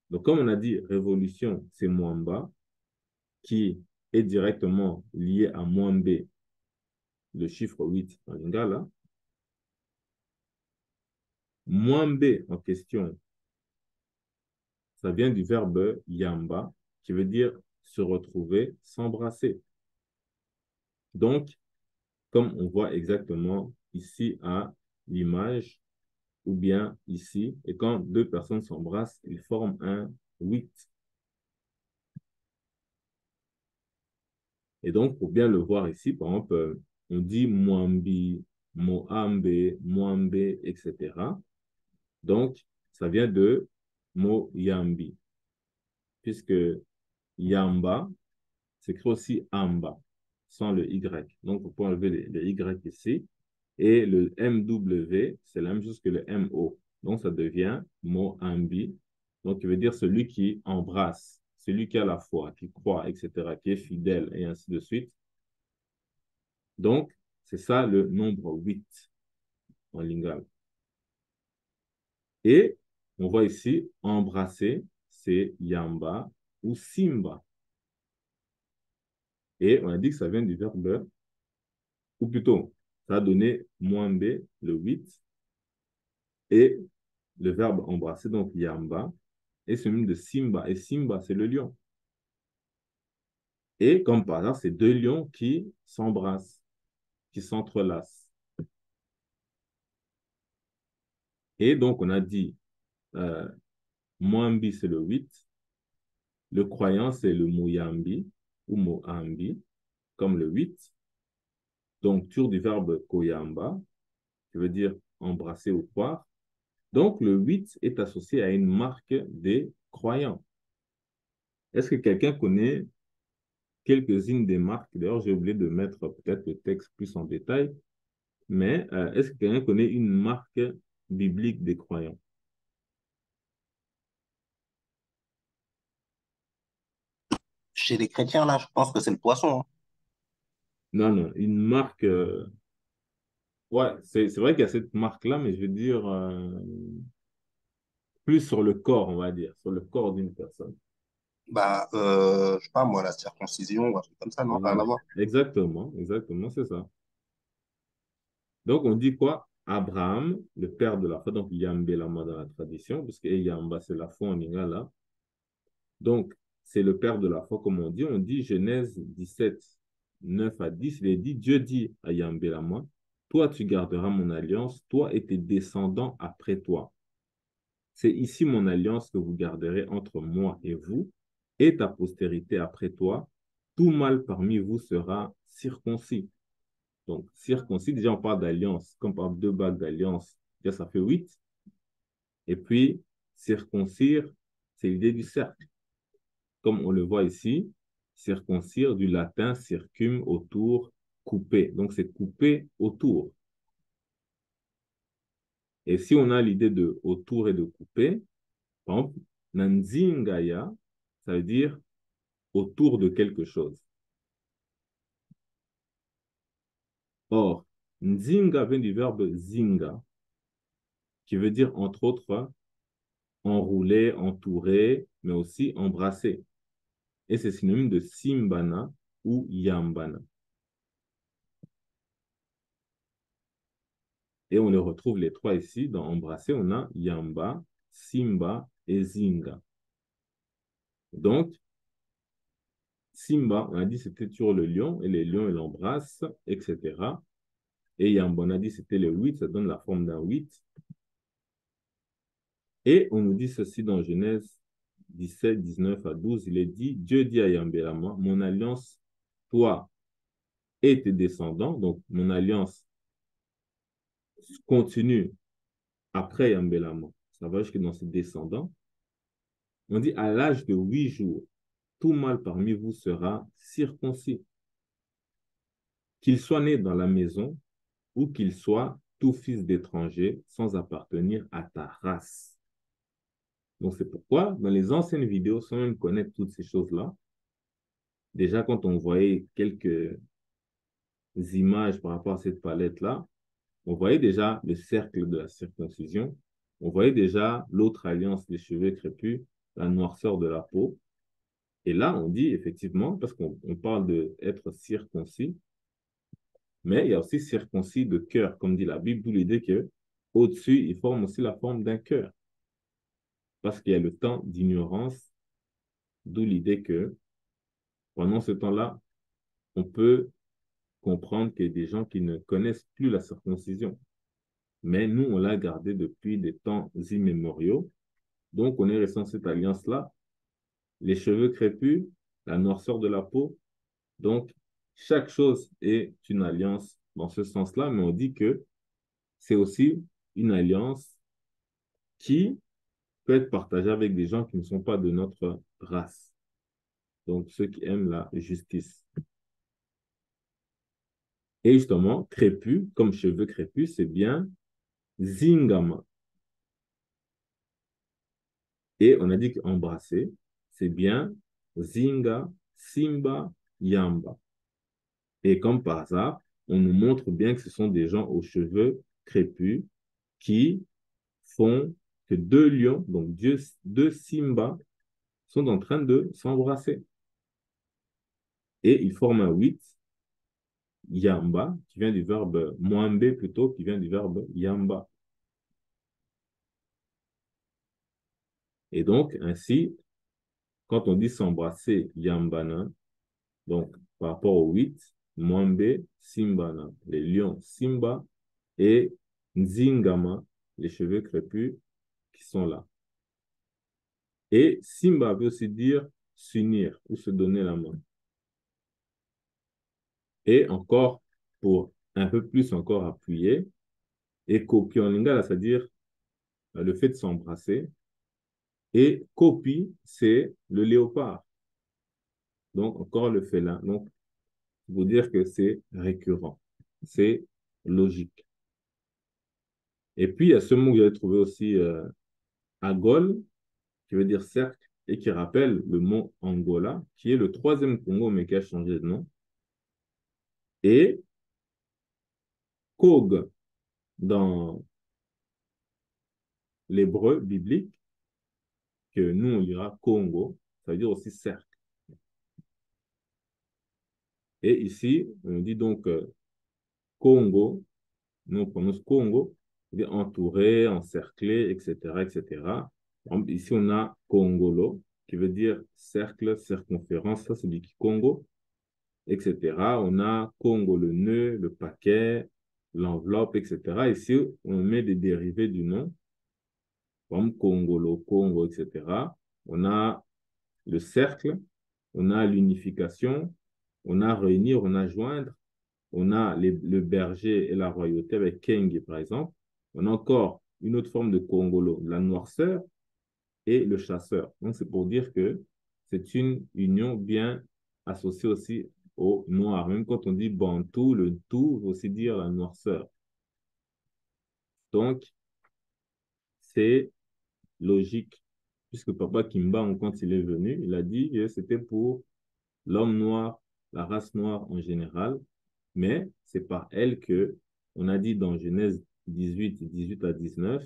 Donc, comme on a dit, révolution, c'est Mwamba, qui est directement lié à moins B, le chiffre 8 en lingala. Moins B en question, ça vient du verbe yamba, qui veut dire se retrouver, s'embrasser. Donc, comme on voit exactement ici à l'image, ou bien ici, et quand deux personnes s'embrassent, ils forment un 8. Et donc, pour bien le voir ici, par exemple, on dit Mwambi, Moambe, Mwambe, etc. Donc, ça vient de mot Yambi, puisque Yamba s'écrit aussi Amba, sans le Y. Donc, on peut enlever le Y ici. Et le MW, c'est la même chose que le MO. Donc, ça devient Moambi. Donc, il veut dire celui qui embrasse, celui qui a la foi, qui croit, etc., qui est fidèle, et ainsi de suite. Donc, c'est ça le nombre 8 en lingala. Et on voit ici, embrasser, c'est Yamba ou Simba. Et on a dit que ça vient du verbe, ou plutôt, ça a donné Mwambe, le 8, et le verbe embrasser, donc Yamba, et c'est même de Simba. Et Simba, c'est le lion. Et comme par hasard, c'est deux lions qui s'embrassent, qui s'entrelacent. Et donc, on a dit, Mwambi, c'est le 8. Le croyant, c'est le Muyambi ou Moambi, comme le 8. Donc, tour du verbe koyamba, qui veut dire embrasser ou croire. Donc, le 8 est associé à une marque des croyants. Est-ce que quelqu'un connaît quelques-unes des marques? D'ailleurs, j'ai oublié de mettre peut-être le texte plus en détail, mais est-ce que quelqu'un connaît une marque biblique des croyants? Chez les chrétiens, là, je pense que c'est le poisson, hein. Non, non, une marque... ouais, c'est vrai qu'il y a cette marque-là, mais je veux dire plus sur le corps, on va dire, sur le corps d'une personne. Bah, je sais pas, moi, la circoncision, ou un truc comme ça, non? Rien Voilà. à voir. Exactement, exactement, c'est ça. Donc, on dit quoi? Abraham, le père de la foi, donc Yambé Lama dans la tradition, parce que Yamba, c'est la foi en Lingala. Donc, c'est le père de la foi, comme on dit Genèse 17 9 à 10 il est dit, Dieu dit à Yambé Lama, toi, tu garderas mon alliance, toi et tes descendants après toi. C'est ici mon alliance que vous garderez entre moi et vous, et ta postérité après toi. Tout mâle parmi vous sera circoncis. Donc, circoncis, déjà, on parle d'alliance. Comme on parle de bagues d'alliance, déjà, ça fait 8. Et puis, circoncire, c'est l'idée du cercle. Comme on le voit ici, circoncire du latin circum, autour, couper. Donc, c'est couper autour. Et si on a l'idée de autour et de couper, par exemple, Nanzingaya, ça veut dire autour de quelque chose. Or, Nzinga vient du verbe zinga, qui veut dire entre autres enrouler, entourer, mais aussi embrasser. Et c'est synonyme de simbana ou yambana. Et on les retrouve les trois ici. Dans embrasser, on a yamba, simba et zinga. Donc, simba, on a dit c'était toujours le lion, et les lions, ils l'embrassent, etc. Et yamba, on a dit c'était le 8, ça donne la forme d'un 8. Et on nous dit ceci dans Genèse 17, 19 à 12, il est dit, Dieu dit à Yambélama, mon alliance, toi et tes descendants, donc mon alliance continue après Yambélama, ça va jusque dans ses descendants. On dit, à l'âge de 8 jours, tout mâle parmi vous sera circoncis, qu'il soit né dans la maison ou qu'il soit tout fils d'étranger sans appartenir à ta race. Donc c'est pourquoi, dans les anciennes vidéos, sans même connaître toutes ces choses-là, déjà quand on voyait quelques images par rapport à cette palette-là, on voyait déjà le cercle de la circoncision, on voyait déjà l'autre alliance des cheveux crépus, la noirceur de la peau. Et là, on dit effectivement, parce qu'on parle d'être circoncis, mais il y a aussi circoncis de cœur, comme dit la Bible, d'où l'idée que au-dessus, il forme aussi la forme d'un cœur. Parce qu'il y a le temps d'ignorance, d'où l'idée que pendant ce temps-là, on peut comprendre qu'il y a des gens qui ne connaissent plus la circoncision. Mais nous, on l'a gardé depuis des temps immémoriaux. Donc, on est resté dans cette alliance-là. Les cheveux crépus, la noirceur de la peau. Donc, chaque chose est une alliance dans ce sens-là, mais on dit que c'est aussi une alliance qui peut être partagée avec des gens qui ne sont pas de notre race. Donc, ceux qui aiment la justice. Et justement, crépus, comme cheveux crépus, c'est bien zingama. Et on a dit qu'embrasser, c'est bien zinga, simba, yamba. Et comme par hasard, on nous montre bien que ce sont des gens aux cheveux crépus qui font que deux lions, donc deux Simba, sont en train de s'embrasser. Et ils forment un 8, Yamba, qui vient du verbe Mwambe plutôt, qui vient du verbe Yamba. Et donc, ainsi, quand on dit s'embrasser Yambana, donc par rapport au 8, Mwambe, Simbana, les lions Simba, et Nzingama, les cheveux crépus qui sont là. Et Simba veut aussi dire s'unir ou se donner la main. Et encore, pour un peu plus encore appuyer, et Kopi en lingala, c'est-à-dire le fait de s'embrasser. Et Kopi, c'est le léopard. Donc, encore le félin. Donc, vous dire que c'est récurrent. C'est logique. Et puis, il y a ce mot que j'ai trouvé aussi Agol, qui veut dire cercle, et qui rappelle le mot Angola, qui est le troisième Congo, mais qui a changé de nom. Et Kog, dans l'hébreu biblique, que nous, on lira Congo, ça veut dire aussi cercle. Et ici, on dit donc Congo, nous on prononce Congo, c'est-à-dire entouré, encerclé, etc., etc. Ici, on a Congolo, qui veut dire cercle, circonférence, ça c'est du Congo, etc. On a Congo, le nœud, le paquet, l'enveloppe, etc. Ici, on met des dérivés du nom, comme Congolo, Congo, etc. On a le cercle, on a l'unification, on a réunir, on a joindre, on a le berger et la royauté avec Kenge, par exemple. On a encore une autre forme de Congolo, la noirceur et le chasseur. Donc, c'est pour dire que c'est une union bien associée aussi au noir. Même quand on dit Bantou, le tout veut aussi dire la noirceur. Donc, c'est logique, puisque Papa Kimba, quand il est venu, il a dit que c'était pour l'homme noir, la race noire en général, mais c'est par elle que on a dit dans Genèse 18 à 19,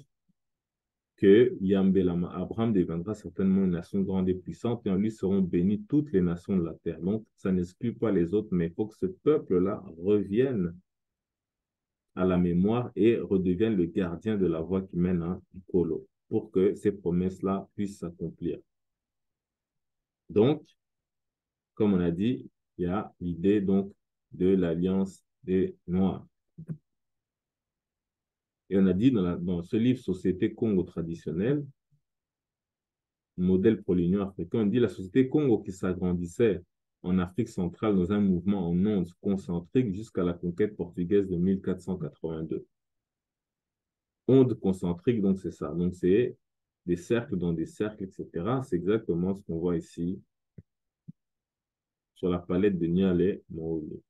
que Yambelama, Abraham deviendra certainement une nation grande et puissante, et en lui seront bénies toutes les nations de la terre. Donc, ça n'exclut pas les autres, mais il faut que ce peuple-là revienne à la mémoire et redevienne le gardien de la voie qui mène à Ikolo, pour que ces promesses-là puissent s'accomplir. Donc, comme on a dit, il y a l'idée donc de l'alliance des Noirs. Et on a dit dans ce livre Société Congo traditionnelle, modèle pour l'Union africaine, on dit la société Congo qui s'agrandissait en Afrique centrale dans un mouvement en ondes concentriques jusqu'à la conquête portugaise de 1482. Ondes concentriques, donc c'est ça. Donc c'est des cercles dans des cercles, etc. C'est exactement ce qu'on voit ici sur la palette de Niale Mouli.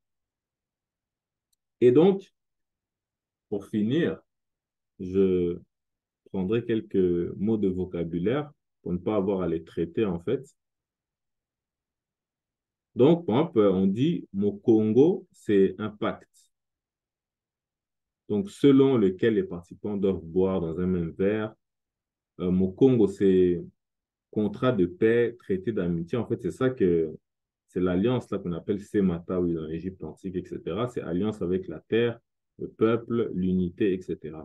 Et donc, pour finir, je prendrai quelques mots de vocabulaire pour ne pas avoir à les traiter en fait. Donc, par exemple, on dit Mokongo, c'est un pacte. Donc, selon lequel les participants doivent boire dans un même verre. Mokongo, c'est contrat de paix, traité d'amitié. En fait, c'est ça que c'est l'alliance là qu'on appelle Semata, oui, dans l'Égypte antique, etc. C'est alliance avec la terre, le peuple, l'unité, etc.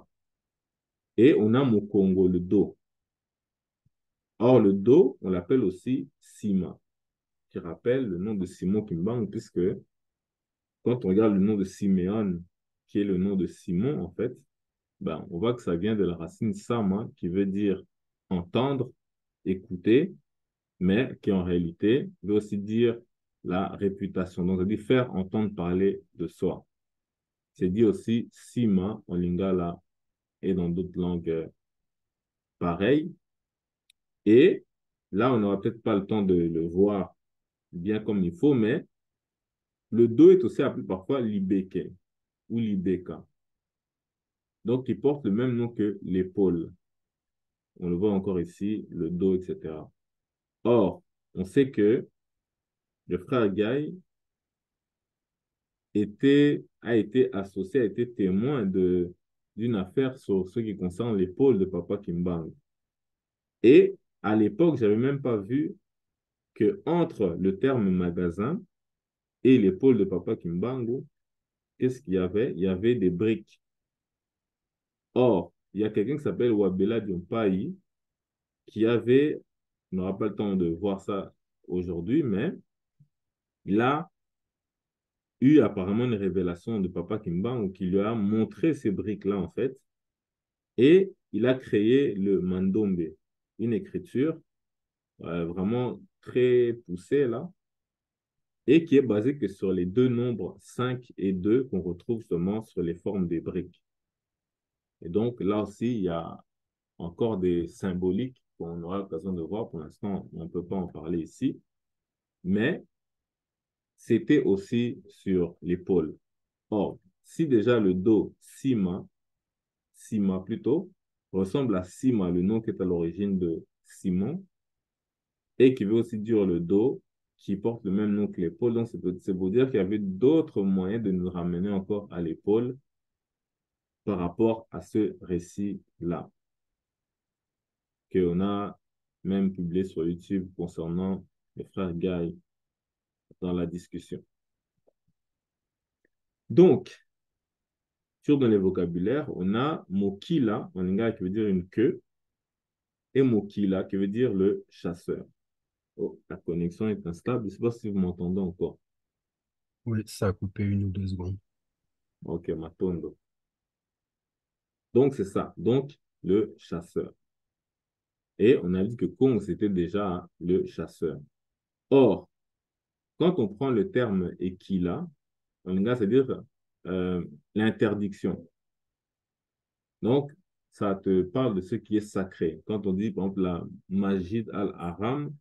Et on a Mokongo, le dos. Or, le dos, on l'appelle aussi Sima, qui rappelle le nom de Simon Kimbang, puisque quand on regarde le nom de Siméon, qui est le nom de Simon, en fait, ben, on voit que ça vient de la racine Sama, qui veut dire entendre, écouter, mais qui en réalité veut aussi dire la réputation. Donc, ça veut dire faire entendre parler de soi. C'est dit aussi Sima en lingala et dans d'autres langues pareilles. Et là, on n'aura peut-être pas le temps de le voir bien comme il faut, mais le dos est aussi appelé parfois libeke ou libeka. Donc, il porte le même nom que l'épaule. On le voit encore ici, le dos, etc. Or, on sait que le frère Gaï a été associé, a été témoin d'une affaire sur ce qui concerne l'épaule de Papa Kimbang. Et à l'époque, je n'avais même pas vu que entre le terme magasin et l'épaule de Papa Kimbangu, qu'est-ce qu'il y avait? Il y avait des briques. Or, il y a quelqu'un qui s'appelle Wabela Diompayi qui avait, on n'aura pas le temps de voir ça aujourd'hui, mais il a eu apparemment une révélation de Papa Kimbangu qui lui a montré ces briques-là, en fait, et il a créé le Mandombe, une écriture vraiment très poussée, là, et qui est basée que sur les deux nombres 5 et 2 qu'on retrouve seulement sur les formes des briques. Et donc, là aussi, il y a encore des symboliques qu'on aura l'occasion de voir. Pour l'instant, on ne peut pas en parler ici, mais c'était aussi sur l'épaule. Or, si déjà le dos, Sima plutôt, ressemble à Sima, le nom qui est à l'origine de Simon, et qui veut aussi dire le dos, qui porte le même nom que l'épaule. Donc, c'est pour dire qu'il y avait d'autres moyens de nous ramener encore à l'épaule par rapport à ce récit-là, qu'on a même publié sur YouTube concernant le frère Guy dans la discussion. Donc, sur dans les vocabulaires, on a mokila en lingala qui veut dire une queue et mokila qui veut dire le chasseur. Oh, la connexion est instable. Je ne sais pas si vous m'entendez encore. Oui, ça a coupé 1 ou 2 secondes. Ok, matondo. Donc, c'est ça. Donc, le chasseur. Et on a dit que Kong, c'était déjà le chasseur. Or, quand on prend le terme Ekila, en lingala, c'est-à-dire l'interdiction. Donc, ça te parle de ce qui est sacré. Quand on dit, par exemple, la Masjid al-Haram,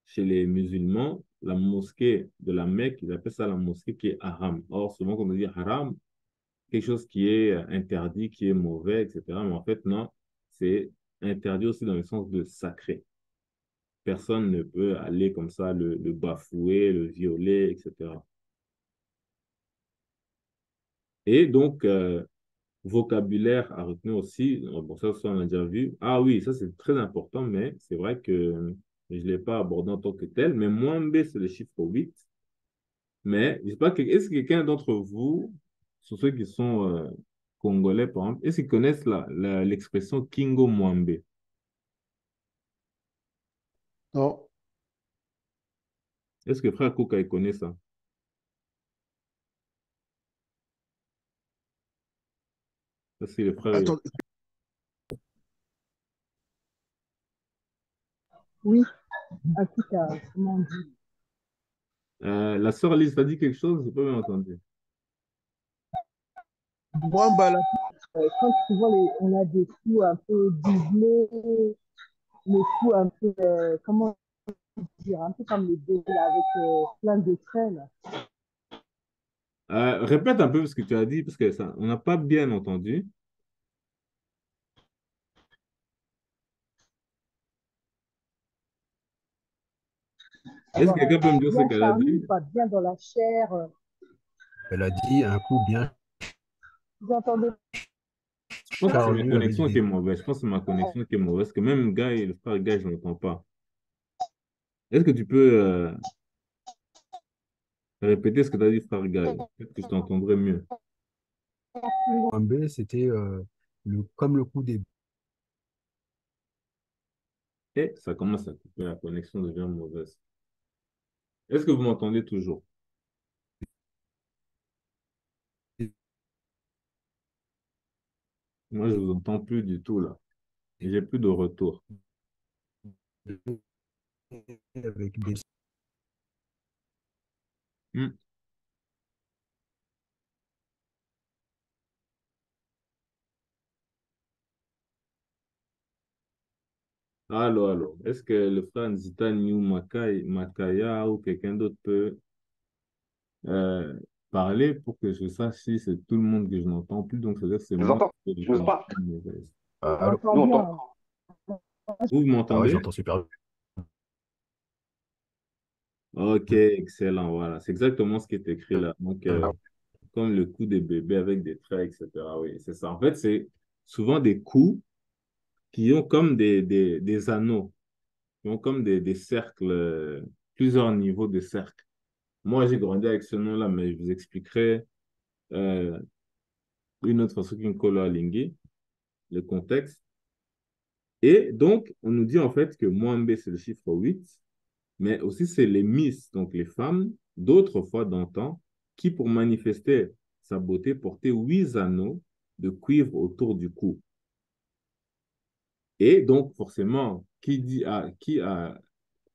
chez les musulmans, la mosquée de la Mecque, ils appellent ça la mosquée qui est haram. Or, souvent, quand on dit haram, quelque chose qui est interdit, qui est mauvais, etc. Mais en fait, non, c'est interdit aussi dans le sens de sacré. Personne ne peut aller comme ça le bafouer, le violer, etc. Et donc, vocabulaire à retenir aussi, bon, ça on a déjà vu. Ah oui, ça c'est très important, mais c'est vrai que je ne l'ai pas abordé en tant que tel. Mais moins B, c'est le chiffre 8. Mais je sais pas, est-ce que quelqu'un d'entre vous, sur ceux qui sont congolais par exemple, est-ce qu'ils connaissent l'expression Kingo Mwambe? Non. Est-ce que frère Kouka il connaît ça? Parce que le frère. Attends, Oui, en tout cas, comment on dit? La sœur Alice t'a dit quelque chose? J'ai pas bien entendu. Mwamba, là. Quand souvent on a des coups un peu doublés, les coups un peu, comment dire, un peu comme les bébés là, avec plein de traits là. Répète un peu ce que tu as dit, parce que ça, on n'a pas bien entendu. Est-ce que Avoir quelqu'un peut me dire ce bien qu'elle a charnu, dit? pas bien dans la chair. Elle a dit un coup bien Vous entendez? Je pense que c'est ma charnu avec connexion qui est des... mauvaise. Je pense que c'est ma connexion qui est mauvaise. Parce que même Guy, le frère Guy, je n'entends pas. Est-ce que tu peux répéter ce que tu as dit, frère Guy? Peut-être que je t'entendrai mieux. B, c'était comme le coup des... Et ça commence à couper, la connexion devient mauvaise. Est-ce que vous m'entendez toujours? Moi, je vous entends plus du tout là. Et j'ai plus de retour. avec des... Hmm. Allô, allô. Est-ce que le frère Nzita New Makaya ou quelqu'un d'autre peut euh, parler pour que je sache si c'est tout le monde que je n'entends plus? Donc, c'est-à-dire que c'est Je vous moi entends. qui ai une Je vous entends. connexion mauvaise. On Allô? entend Nous, on bien. entend. Vous Ah ouais, m'entendez? j'entends super bien. Ok, excellent. Voilà, c'est exactement ce qui est écrit là. Donc, comme le cou des bébés avec des traits, etc. Oui, c'est ça. En fait, c'est souvent des coups qui ont comme des anneaux, qui ont comme des cercles, plusieurs niveaux de cercles. Moi, j'ai grandi avec ce nom-là, mais je vous expliquerai euh, une autre façon qu'une Kolo-Alinghi, le contexte. Et donc, on nous dit en fait que Mwambe, c'est le chiffre 8, mais aussi c'est les Miss, donc les femmes d'autrefois d'antan, qui pour manifester sa beauté portaient 8 anneaux de cuivre autour du cou. Et donc, forcément,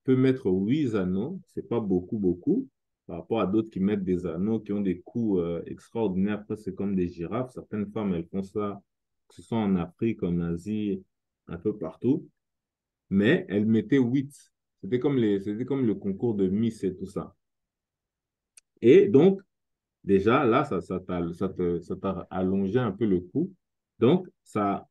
peut mettre 8 anneaux, c'est pas beaucoup, beaucoup, par rapport à d'autres qui mettent des anneaux qui ont des coups extraordinaires. Après, c'est comme des girafes. Certaines femmes, elles font ça, que ce soit en Afrique, en Asie, un peu partout. Mais elles mettaient 8. C'était comme le concours de Miss et tout ça. Et donc, déjà, là, ça t'a allongé un peu le cou. Donc, ça,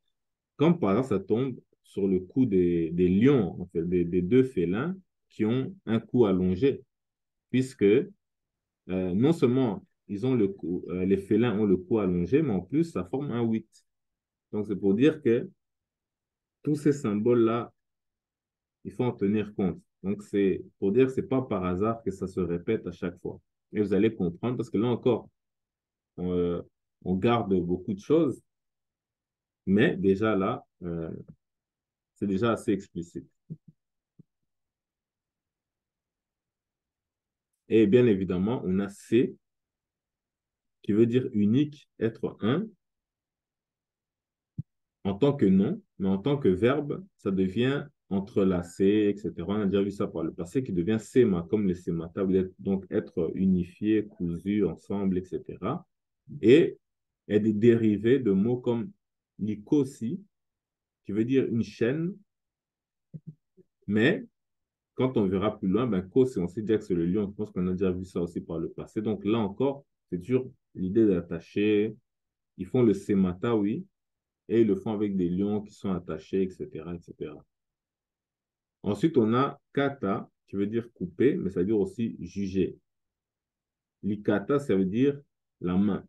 comme par exemple, ça tombe sur le cou des lions, en fait, des deux félins qui ont un cou allongé, puisque non seulement les félins ont le cou allongé, mais en plus, ça forme un 8. Donc, c'est pour dire que tous ces symboles-là, il faut en tenir compte. Donc, c'est pour dire que ce n'est pas par hasard que ça se répète à chaque fois. Et vous allez comprendre, parce que là encore, on, on garde beaucoup de choses, mais déjà là, c'est déjà assez explicite. Et bien évidemment, on a C, qui veut dire unique, être un, en tant que nom, mais en tant que verbe, ça devient entrelacé, etc. On a déjà vu ça par le passé, qui devient séma, comme les sémata, donc être unifié, cousu, ensemble, etc. Et est des dérivés de mots comme likosi, qui veut dire une chaîne, mais quand on verra plus loin, ben, Kos, on sait déjà que c'est le lion. Je pense qu'on a déjà vu ça aussi par le passé. Donc là encore, c'est toujours l'idée d'attacher. Ils font le semata, oui, et ils le font avec des lions qui sont attachés, etc., etc. Ensuite, on a kata, qui veut dire couper, mais ça veut dire aussi juger. Likata, ça veut dire la main.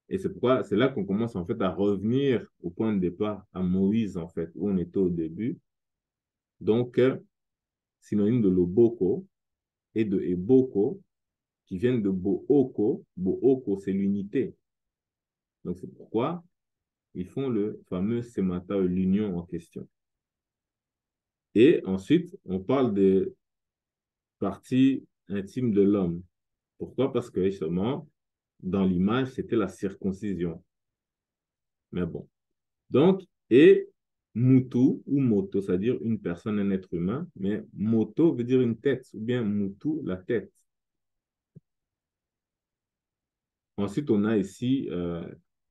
Et c'est pourquoi c'est là qu'on commence en fait à revenir au point de départ, à Moïse, en fait, où on était au début. Donc, synonyme de loboko et de eboko, qui viennent de booko. Booko, c'est l'unité. Donc, c'est pourquoi ils font le fameux semata, l'union en question. Et ensuite, on parle de partie intime de l'homme. Pourquoi? Parce que justement, dans l'image, c'était la circoncision. Mais bon. Donc, et mutu ou moto, c'est-à-dire une personne, un être humain, mais moto veut dire une tête, ou bien mutu, la tête. Ensuite, on a ici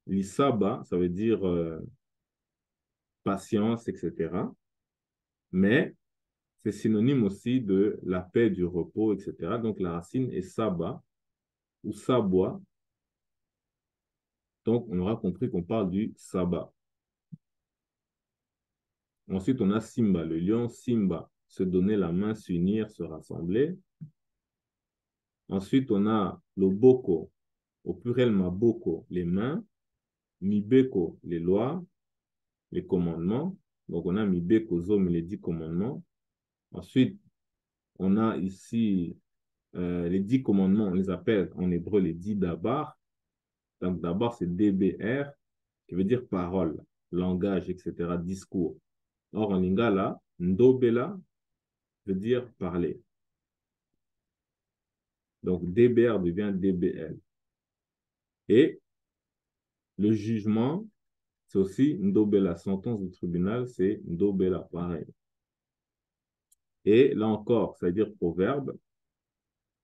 l'isaba, ça veut dire patience, etc. Mais c'est synonyme aussi de la paix, du repos, etc. Donc, la racine est saba ou sabois. Donc, on aura compris qu'on parle du sabbat. Ensuite, on a Simba, le lion Simba, se donner la main, s'unir, se rassembler. Ensuite, on a le boko, au pluriel maboko, les mains. Mibeko, les lois, les commandements. Donc, on a Mibeko Zom, les 10 commandements. Ensuite, on a ici les 10 commandements, on les appelle en hébreu les 10 dabar. Donc, d'abord, c'est DBR, qui veut dire parole, langage, etc., discours. Or, en lingala, ndobela veut dire parler. Donc, DBR devient DBL. Et le jugement, c'est aussi ndobela. Sentence du tribunal, c'est ndobela, pareil. Et là encore, ça veut dire proverbe.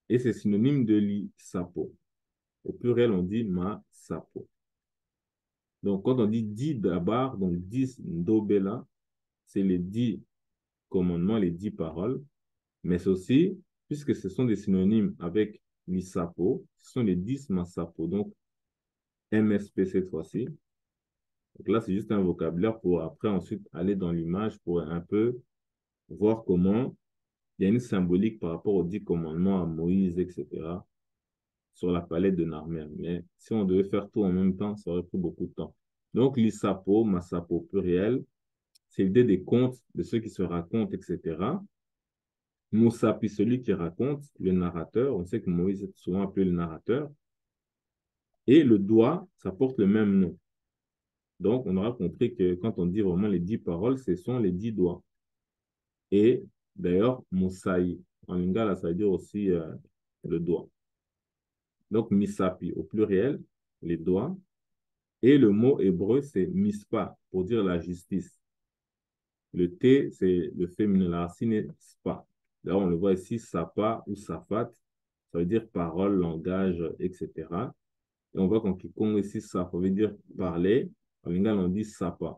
Et c'est synonyme de li sapo. Au pluriel, on dit ma sapo. Donc, quand on dit 10 dabar, donc 10 ndobela, c'est les 10 commandements, les 10 paroles. Mais c'est aussi, puisque ce sont des synonymes avec l'ISAPO, ce sont les 10 masapo, donc MSP cette fois-ci. Donc là, c'est juste un vocabulaire pour après ensuite aller dans l'image pour un peu voir comment il y a une symbolique par rapport aux 10 commandements à Moïse, etc., sur la palette de Narmer. Mais si on devait faire tout en même temps, ça aurait pris beaucoup de temps. Donc l'ISAPO, masapo pluriel, c'est l'idée des contes, de ceux qui se racontent, etc. Moussapi, celui qui raconte, le narrateur. On sait que Moïse est souvent appelé le narrateur. Et le doigt, ça porte le même nom. Donc, on aura compris que quand on dit vraiment les 10 paroles, ce sont les 10 doigts. Et d'ailleurs, Moussaï, en lingala, ça veut dire aussi le doigt. Donc, Misapi, au pluriel, les doigts. Et le mot hébreu, c'est mispa, pour dire la justice. Le T, c'est le féminin, la racine est spa. D'ailleurs, on le voit ici, sapa ou safat, ça veut dire parole, langage, etc. Et on voit qu'en Kikongo ici, ça veut dire parler. En lingala, on dit sapa.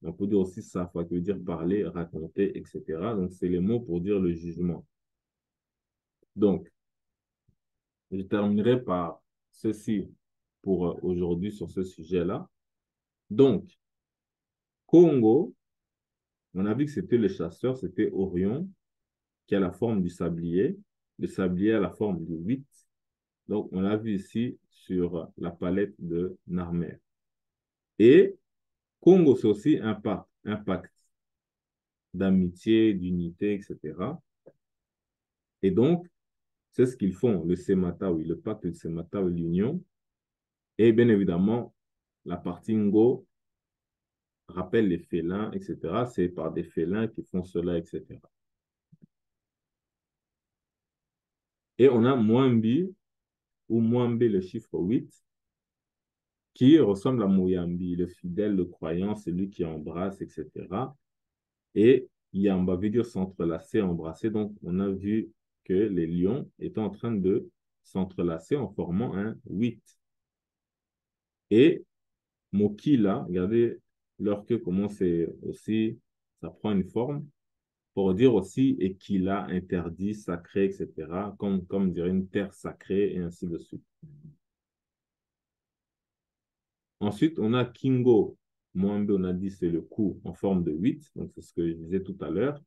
On peut dire aussi safa, qui veut dire parler, raconter, etc. Donc, c'est les mots pour dire le jugement. Donc, je terminerai par ceci pour aujourd'hui sur ce sujet-là. Donc, Congo, on a vu que c'était le chasseur, c'était Orion, qui a la forme du sablier. Le sablier a la forme de 8. Donc, on l'a vu ici sur la palette de Narmer. Et Congo, c'est aussi impact. d'amitié, d'unité, etc. Et donc, c'est ce qu'ils font, le Semata, oui, le pacte de Semata, l'union. Et bien évidemment, la partie Ngo rappelle les félins, etc. C'est par des félins qui font cela, etc. Et on a Mwambi, ou Mwambe, le chiffre 8, qui ressemble à Mouyambi, le fidèle, le croyant, celui qui embrasse, etc. Et Yamba veut dire s'entrelacer, embrasser. Donc, on a vu que les lions étaient en train de s'entrelacer en formant un 8. Et Mokila, regardez leur queue, comment c'est aussi, ça prend une forme, pour dire aussi Ekila, interdit, sacré, etc., comme dirait une terre sacrée, et ainsi de suite. Ensuite, on a Kingo. Mwambe, on a dit c'est le coup en forme de 8, donc c'est ce que je disais tout à l'heure.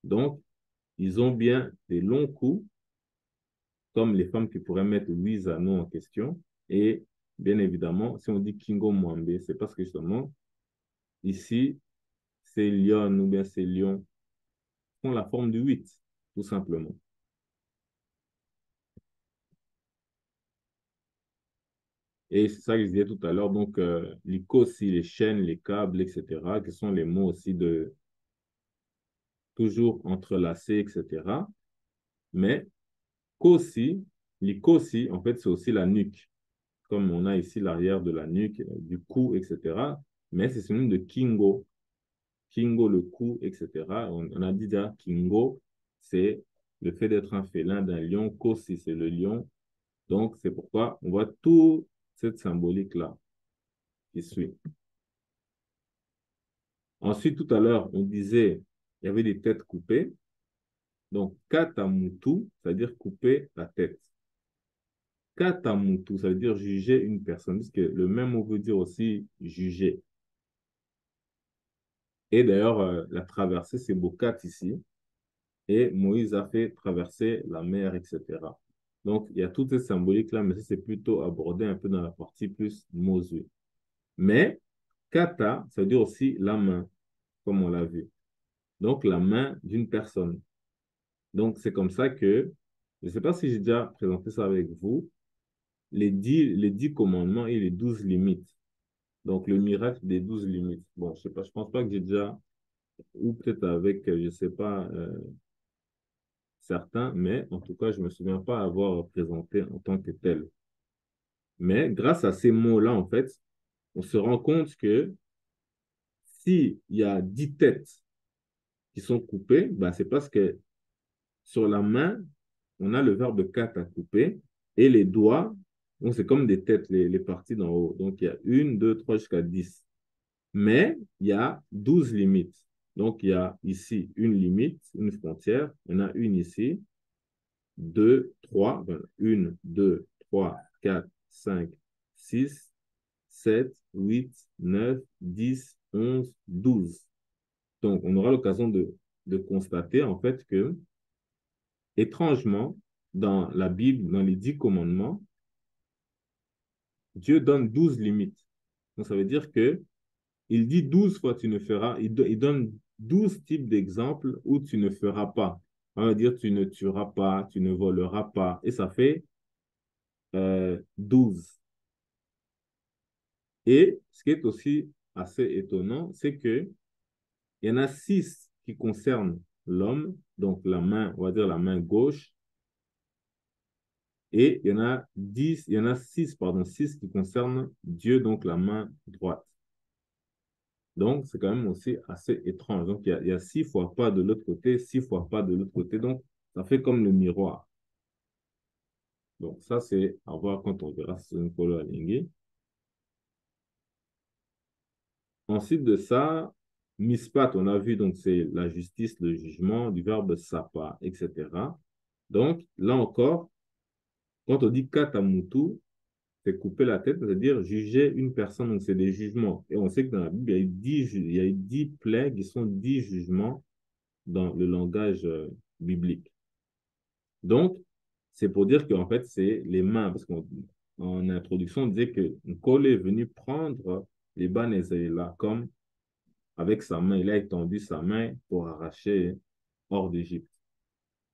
Donc, ils ont bien des longs coups, comme les femmes qui pourraient mettre 8 anneaux en question. Et bien évidemment, si on dit Kingo Mwambe, c'est parce que justement, ici, ces lions ou bien ces lions font la forme du 8, tout simplement. Et c'est ça que je disais tout à l'heure, donc l'ICO aussi, les chaînes, les câbles, etc., qui sont les mots aussi de toujours entrelacés, etc. Mais Kosi, l'Ikosi, en fait, c'est aussi la nuque, comme on a ici l'arrière de la nuque, du cou, etc. Mais c'est celui de Kingo. Kingo, le cou, etc. On a dit déjà, Kingo, c'est le fait d'être un félin d'un lion. Kosi, c'est le lion. Donc, c'est pourquoi on voit toute cette symbolique-là qui suit. Ensuite, tout à l'heure, on disait il y avait des têtes coupées. Donc, katamutu, c'est-à-dire couper la tête. Katamutu, ça veut dire juger une personne, parce que le même mot veut dire aussi juger. Et d'ailleurs, la traversée, c'est Bokat ici. Et Moïse a fait traverser la mer, etc. Donc, il y a toute cette symbolique-là, mais ça, c'est plutôt abordé un peu dans la partie plus Mosu. Mais, kata, ça veut dire aussi la main, comme on l'a vu. Donc, la main d'une personne. Donc, c'est comme ça que, je ne sais pas si j'ai déjà présenté ça avec vous, les 10 commandements et les 12 limites. Donc, le miracle des 12 limites. Bon, je sais pas, je pense pas que j'ai déjà, ou peut-être avec, je sais pas, certains, mais en tout cas, je me souviens pas avoir présenté en tant que tel. Mais grâce à ces mots-là, en fait, on se rend compte que s'il y a 10 têtes qui sont coupées, bah, c'est parce que sur la main, on a le verbe kat à couper et les doigts, donc c'est comme des têtes, les parties d'en haut. Donc il y a 1, 2, 3 jusqu'à 10. Mais il y a 12 limites. Donc il y a ici une limite, une frontière. Il y en a une ici, 2, 3, 1, 2, 3, 4, 5, 6, 7, 8, 9, 10, 11, 12. Donc on aura l'occasion de constater en fait que étrangement, dans la Bible, dans les 10 commandements, Dieu donne 12 limites. Donc, ça veut dire que il dit 12 fois tu ne feras, il donne 12 types d'exemples où tu ne feras pas. On va dire tu ne tueras pas, tu ne voleras pas. Et ça fait 12. Et ce qui est aussi assez étonnant, c'est que il y en a 6 qui concernent l'homme, donc la main, on va dire la main gauche, et il y en a 10, il y en a 6, pardon, 6 qui concernent Dieu, donc la main droite. Donc, c'est quand même aussi assez étrange. Donc, il y a 6 fois pas de l'autre côté, 6 fois pas de l'autre côté. Donc, ça fait comme le miroir. Donc, ça, c'est à voir quand on verra sur une polo aligné. Ensuite de ça, mispat, on a vu, donc c'est la justice, le jugement, du verbe sapa, etc. Donc, là encore, quand on dit katamutu, c'est couper la tête, c'est-à-dire juger une personne, donc c'est des jugements. Et on sait que dans la Bible, il y a eu 10 plaies qui sont 10 jugements dans le langage biblique. Donc, c'est pour dire qu'en fait, c'est les mains, parce qu'en introduction, on disait que Nkole est venu prendre les Banezéla comme avec sa main, il a étendu sa main pour arracher hors d'Égypte.